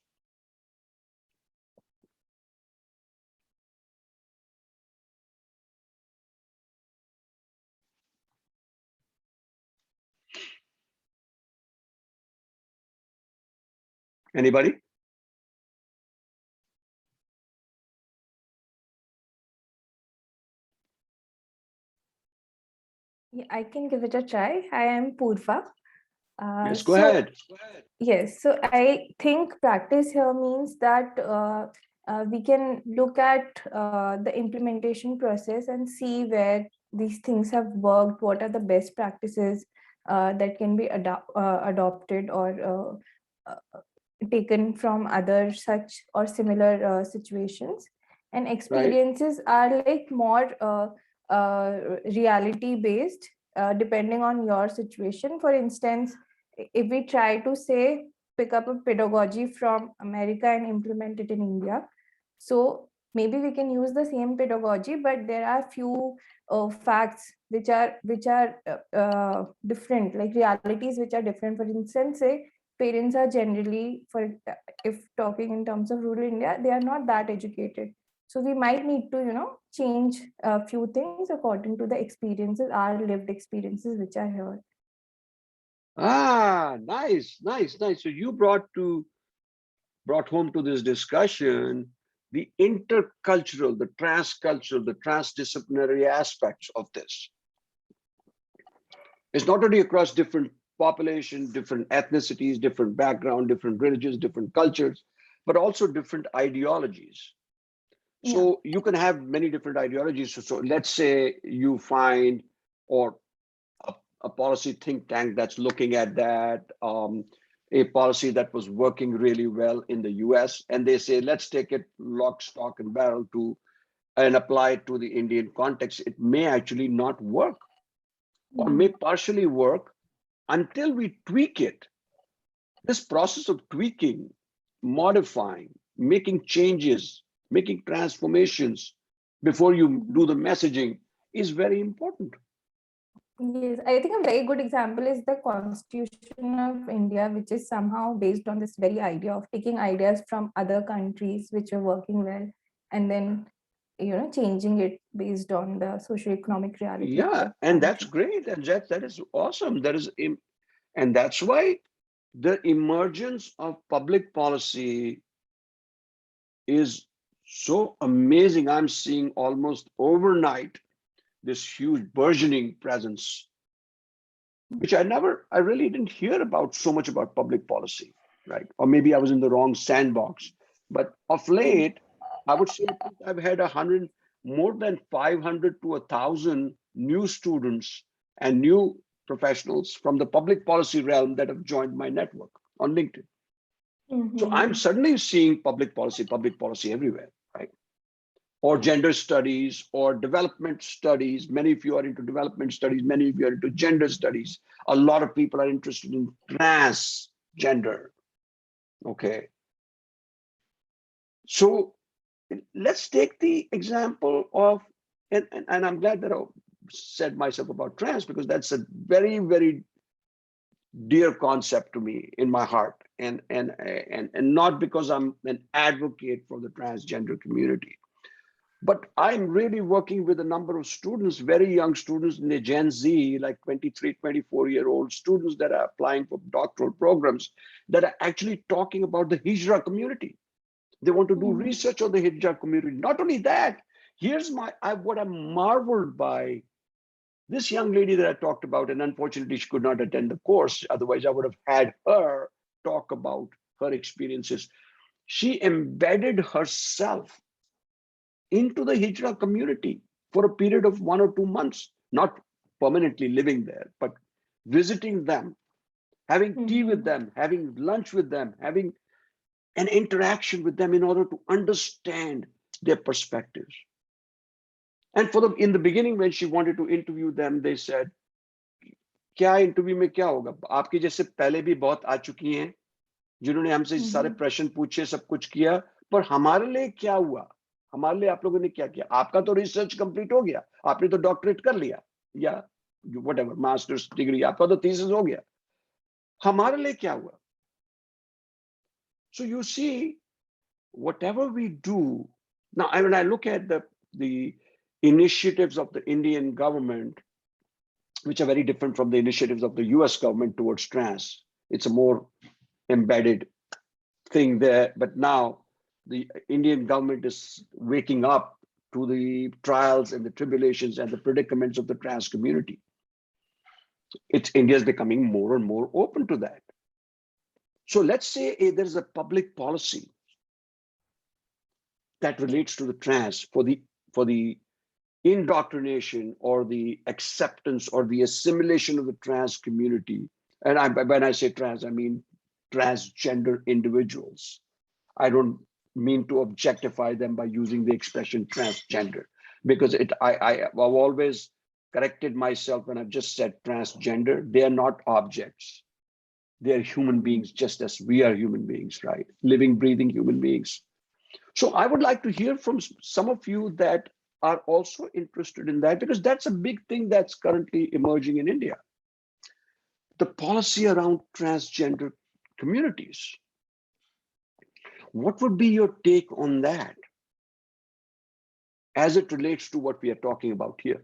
Anybody?
Yeah, I can give it a try. I am Purva.
Yes, go ahead.
Yes, so I think practice here means that we can look at the implementation process and see where these things have worked, what are the best practices that can be adopted or taken from other such or similar situations. And experiences are like more reality based, depending on your situation. For instance, if we try to say pick up a pedagogy from America and implement it in India, so maybe we can use the same pedagogy, but there are few facts which are different, like realities which are different. For instance, say parents are generally, for if talking in terms of rural India, they are not that educated. So we might need to, change a few things according to the experiences, our lived experiences, which are here.
Ah, nice. So you brought home to this discussion the intercultural, the transcultural, the transdisciplinary aspects of this. It's not only across different populations, different ethnicities, different background, different religions, different cultures, but also different ideologies. So you can have many different ideologies. So let's say you find or a policy think tank that's looking at that, a policy that was working really well in the US, and they say, let's take it lock, stock, and barrel and apply it to the Indian context. It may actually not work or may partially work until we tweak it. This process of tweaking, modifying, making changes, making transformations before you do the messaging is very important.
Yes, I think a very good example is the Constitution of India, which is somehow based on this very idea of taking ideas from other countries which are working well, and then changing it based on the socio-economic reality.
Yeah, and that's great, and that is awesome. And that's why the emergence of public policy is so amazing. I'm seeing almost overnight this huge burgeoning presence, which I really didn't hear about so much about public policy, right? Or maybe I was in the wrong sandbox. But of late, I would say I've had more than 500 to 1,000 new students and new professionals from the public policy realm that have joined my network on LinkedIn. So I'm suddenly seeing public policy everywhere, right? Or gender studies or development studies. Many of you are into development studies. Many of you are into gender studies. A lot of people are interested in transgender. Okay. So let's take the example of, and I'm glad that I said myself about trans, because that's a very, very dear concept to me in my heart. And not because I'm an advocate for the transgender community. But I'm really working with a number of students, very young students in the Gen Z, like 23, 24-year-old students that are applying for doctoral programs that are actually talking about the Hijra community. They want to do research on the Hijra community. Not only that, here's what I'm marveled by. This young lady that I talked about, and unfortunately she could not attend the course, otherwise I would have had her talk about her experiences. She embedded herself into the Hijra community for a period of 1 or 2 months, not permanently living there, but visiting them, having tea with them, having lunch with them, having an interaction with them in order to understand their perspectives. And in the beginning, when she wanted to interview them, they said, क्या interview में क्या होगा? आपके जैसे पहले भी बहुत आ चुकी हैं जिन्होंने हमसे सारे प्रश्न पूछे, सब कुछ किया, पर हमारे लिए क्या हुआ? हमारे लिए आप लोगों ने क्या किया? आपका तो रिसर्च कंप्लीट हो गया, आपने तो डॉक्टरेट कर लिया, या व्हाटएवर मास्टर्स डिग्री, आपका तो थीसिस हो गया, हमारे लिए क्या हुआ? So you see, whatever we do now, when I look at the initiatives of the Indian government, which are very different from the initiatives of the US government towards trans, it's a more embedded thing there. But now the Indian government is waking up to the trials and the tribulations and the predicaments of the trans community. India is becoming more and more open to that. So let's say there's a public policy that relates to the trans for the indoctrination or the acceptance or the assimilation of the trans community. And when I say trans, I mean transgender individuals. I don't mean to objectify them by using the expression transgender, because I've always corrected myself when I've just said transgender. They are not objects. They are human beings, just as we are human beings, right? Living, breathing human beings. So I would like to hear from some of you that are also interested in that, because that's a big thing that's currently emerging in India. The policy around transgender communities. What would be your take on that as it relates to what we are talking about here?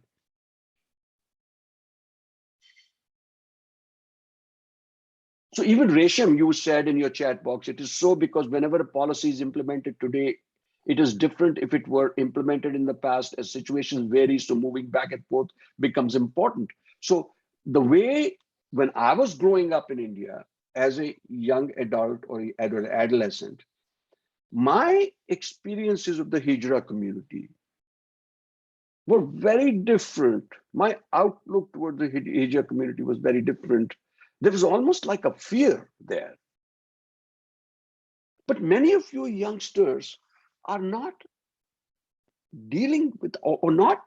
So even Resham, you said in your chat box, it is so because whenever a policy is implemented today, it is different if it were implemented in the past, as situations vary, so moving back and forth becomes important. So the way, when I was growing up in India as a young adult or adolescent, my experiences of the Hijra community were very different. My outlook toward the Hijra community was very different. There was almost like a fear there. But many of you youngsters are not dealing with or not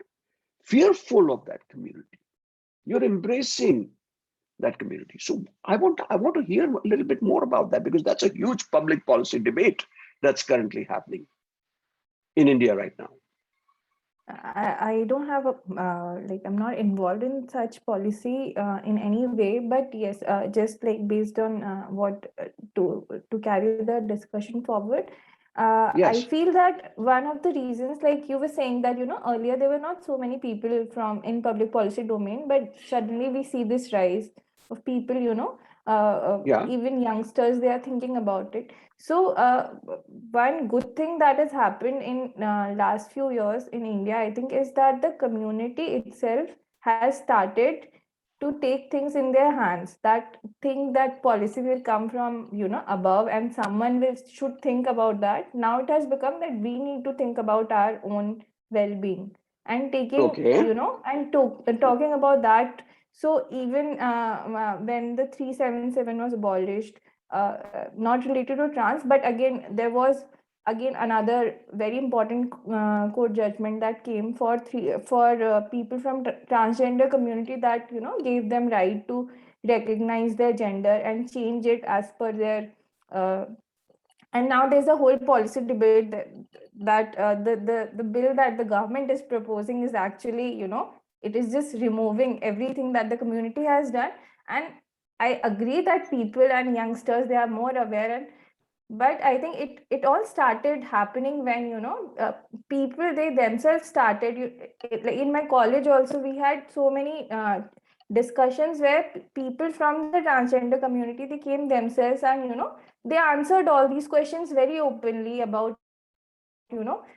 fearful of that community. You're embracing that community. So I want to hear a little bit more about that, because that's a huge public policy debate that's currently happening in India right now.
I don't have a I'm not involved in such policy in any way, but yes, just like based on what to carry the discussion forward.
Yes.
I feel that one of the reasons, like you were saying, that earlier there were not so many people from in public policy domain, but suddenly we see this rise of people, even youngsters, they are thinking about it. So one good thing that has happened in last few years in India, I think, is that the community itself has started to take things in their hands. That think that policy will come from above, and someone should think about that. Now it has become that we need to think about our own well-being and taking and talking about that. So even when the 377 was abolished, not related to trans, but again there was another very important court judgment that came for people from transgender community, that gave them right to recognize their gender and change it as per their and now there's a whole policy debate that the bill that the government is proposing is actually, it is just removing everything that the community has done. And I agree that people and youngsters, they are more aware, but I think it all started happening when people, they themselves started. Like in my college also, we had so many discussions where people from the transgender community, they came themselves, and they answered all these questions very openly about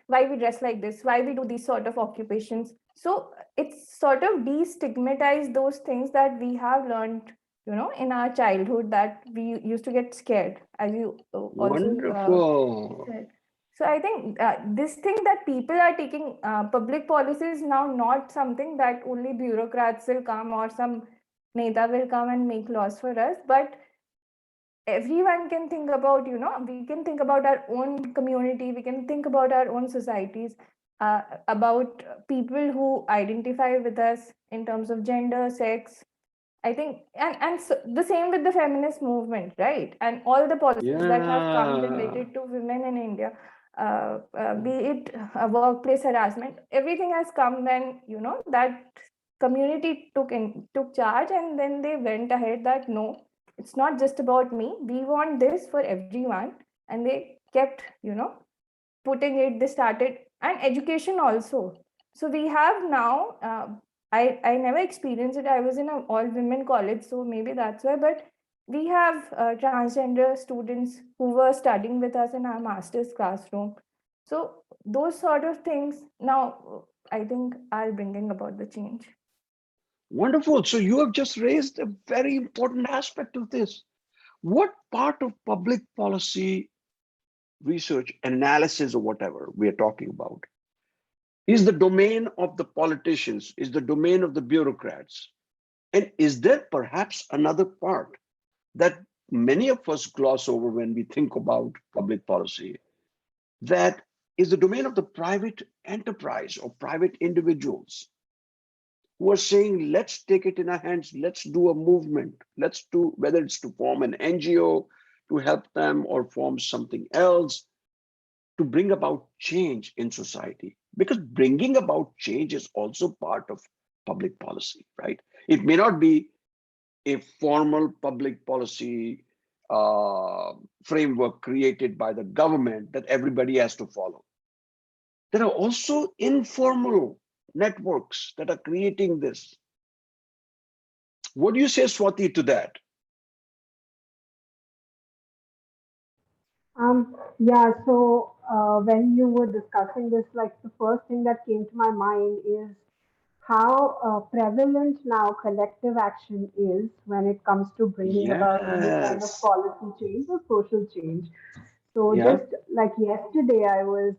why we dress like this, why we do these sort of occupations. So it's sort of destigmatized those things that we have learned in our childhood, that we used to get scared, as you
Wonderful.
said. So I think this thing that people are taking public policies now, not something that only bureaucrats will come or some neta will come and make laws for us, but everyone can think about, we can think about our own community, we can think about our own societies, about people who identify with us in terms of gender, sex. I think, and so the same with the feminist movement, right? And all the policies that have come related to women in India, be it workplace harassment, everything has come when that community took charge, and then they went ahead that no, it's not just about me. We want this for everyone. And they kept, putting it, they started, and education also. So we have now, I never experienced it. I was in an all women college, so maybe that's why, but we have transgender students who were studying with us in our master's classroom. So those sort of things now, I think, are bringing about the change.
Wonderful. So you have just raised a very important aspect of this. What part of public policy research, analysis, or whatever we are talking about is the domain of the politicians, is the domain of the bureaucrats? And is there perhaps another part that many of us gloss over when we think about public policy, that is the domain of the private enterprise or private individuals who are saying, let's take it in our hands, let's do a movement, let's do, whether it's to form an NGO to help them or form something else to bring about change in society. Because bringing about change is also part of public policy, right? It may not be a formal public policy framework created by the government that everybody has to follow. There are also informal networks that are creating this. What do you say, Swati, to that?
Yeah, so when you were discussing this, like the first thing that came to my mind is how prevalent now collective action is when it comes to bringing about any kind of
Yes.
policy change or social change. So
Yeah.
just like yesterday, I was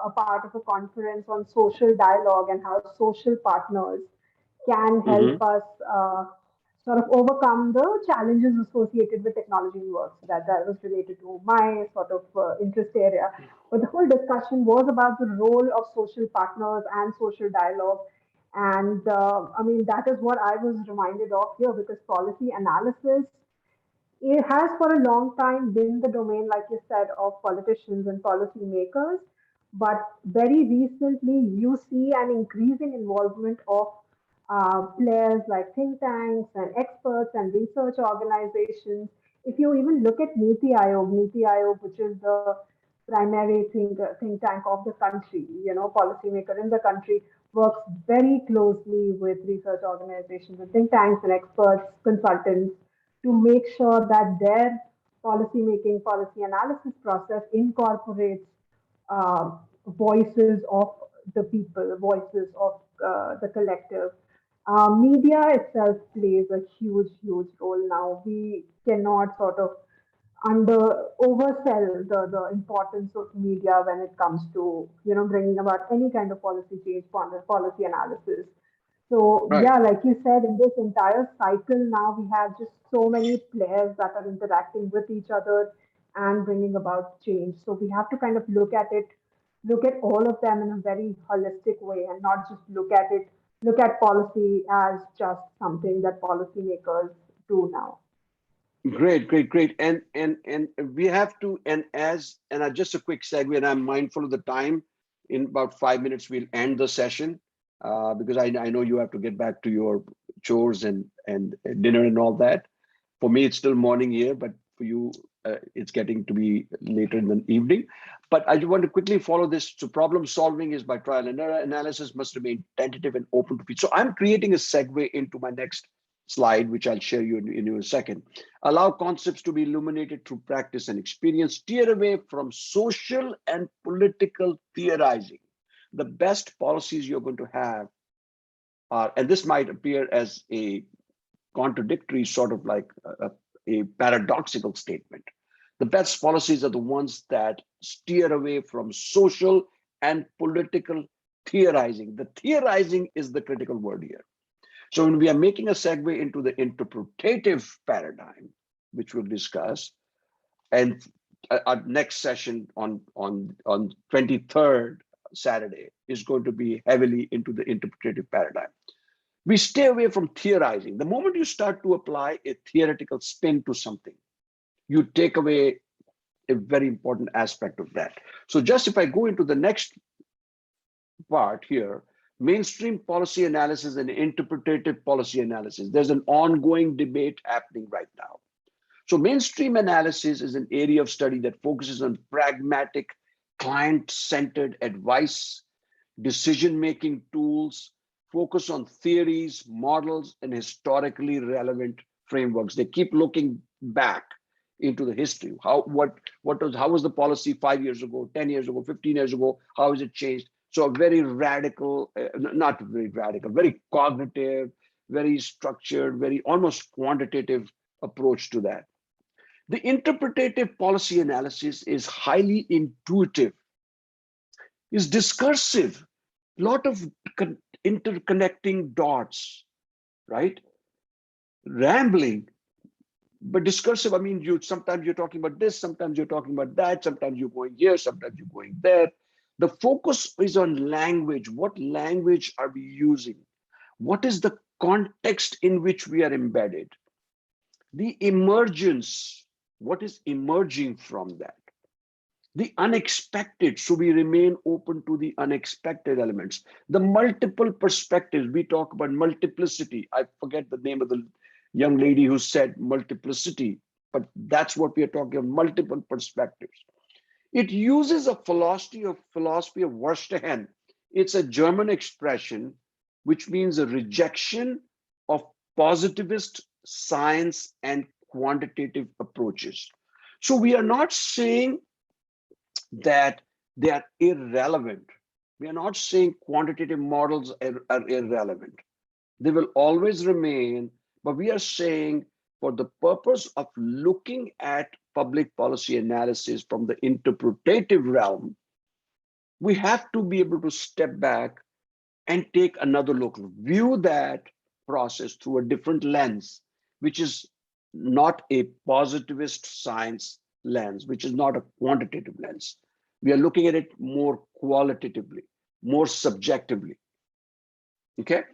a part of a conference on social dialogue and how social partners can help us sort of overcome the challenges associated with technology work. So that was related to my sort of interest area. But the whole discussion was about the role of social partners and social dialogue. And I mean, that is what I was reminded of here because policy analysis, it has for a long time been the domain, like you said, of politicians and policymakers. But very recently, you see an increasing involvement of players like think tanks and experts and research organizations. If you even look at Niti Aayog, which is the primary think tank of the country, policymaker in the country, works very closely with research organizations and think tanks and experts, consultants to make sure that their policy making, policy analysis process incorporates voices of the people, voices of the collective. Media itself plays a huge, huge role now. We cannot sort of oversell the importance of media when it comes to bringing about any kind of policy change, policy analysis. So
Right.
yeah, like you said, in this entire cycle now we have just so many players that are interacting with each other and bringing about change. So we have to kind of look at it, look at all of them in a very holistic way and not just look at policy as just something that policymakers do now.
Great, great, great. And we have to, just a quick segue, and I'm mindful of the time. In about 5 minutes, we'll end the session because I know you have to get back to your chores and dinner and all that. For me, it's still morning here, but for you, it's getting to be later in the evening. But I just want to quickly follow this. So problem solving is by trial and error. Analysis must remain tentative and open to feedback. So I'm creating a segue into my next slide, which I'll share you in a second. Allow concepts to be illuminated through practice and experience. Steer away from social and political theorizing. The best policies you're going to have are, and this might appear as a contradictory, sort of like a paradoxical statement. The best policies are the ones that steer away from social and political theorizing. The theorizing is the critical word here. So when we are making a segue into the interpretative paradigm, which we'll discuss, and our next session on 23rd Saturday is going to be heavily into the interpretative paradigm. We stay away from theorizing. The moment you start to apply a theoretical spin to something, you take away a very important aspect of that. So just if I go into the next part here, mainstream policy analysis and interpretative policy analysis, there's an ongoing debate happening right now. So mainstream analysis is an area of study that focuses on pragmatic, client-centered advice, decision-making tools, focus on theories, models, and historically relevant frameworks. They keep looking back into the history. How was the policy 5 years ago, 10 years ago, 15 years ago? How has it changed? So a very radical, not very radical, very cognitive, very structured, very almost quantitative approach to that. The interpretative policy analysis is highly intuitive, is discursive, lot of interconnecting dots, right? Rambling, but discursive. I mean, sometimes you're talking about this, sometimes you're talking about that, sometimes you're going here, sometimes you're going there. The focus is on language. What language are we using? What is the context in which we are embedded? The emergence, what is emerging from that? The unexpected, so we remain open to the unexpected elements. The multiple perspectives, we talk about multiplicity. I forget the name of the young lady who said multiplicity, but that's what we are talking about, multiple perspectives. It uses a philosophy of Verstehen. It's a German expression, which means a rejection of positivist science and quantitative approaches. So we are not saying that they are irrelevant. We are not saying quantitative models are irrelevant. They will always remain, but we are saying for the purpose of looking at public policy analysis from the interpretative realm, we have to be able to step back and take another look, view that process through a different lens, which is not a positivist science lens, which is not a quantitative lens. We are looking at it more qualitatively, more subjectively. Okay.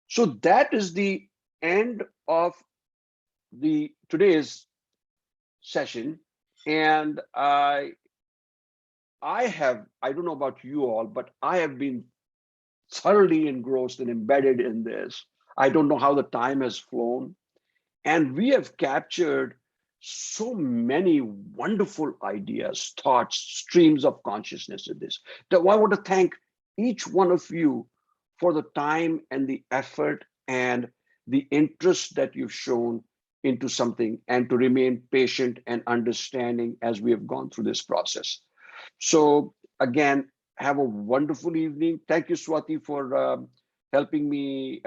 So that is the end of today's session. And I don't know about you all, but I have been thoroughly engrossed and embedded in this. I don't know how the time has flown. And we have captured so many wonderful ideas, thoughts, streams of consciousness in this. So I want to thank each one of you for the time and the effort and the interest that you've shown into something, and to remain patient and understanding as we have gone through this process. So again, have a wonderful evening. Thank you, Swati, for helping me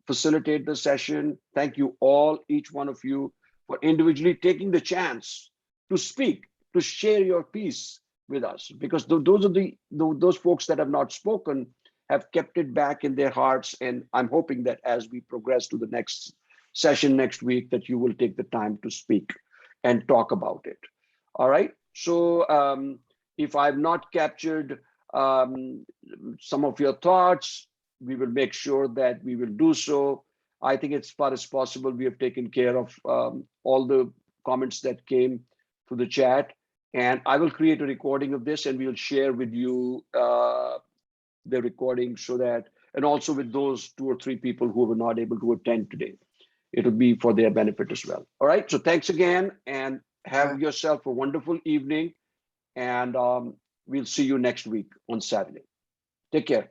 facilitate the session. Thank you all, each one of you, for individually taking the chance to speak, to share your piece with us, because those are those folks that have not spoken have kept it back in their hearts. And I'm hoping that as we progress to the next session next week, that you will take the time to speak and talk about it. All right. So if I've not captured some of your thoughts, we will make sure that we will do so. I think as far as possible, we have taken care of all the comments that came through the chat. And I will create a recording of this and we'll share with you the recording, so that, and also with those 2 or 3 people who were not able to attend today, it'll be for their benefit as well. All right, so thanks again, and have yourself a wonderful evening, and we'll see you next week on Saturday. Take care.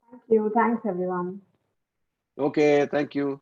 Thank you. Thanks, everyone.
Okay, thank you.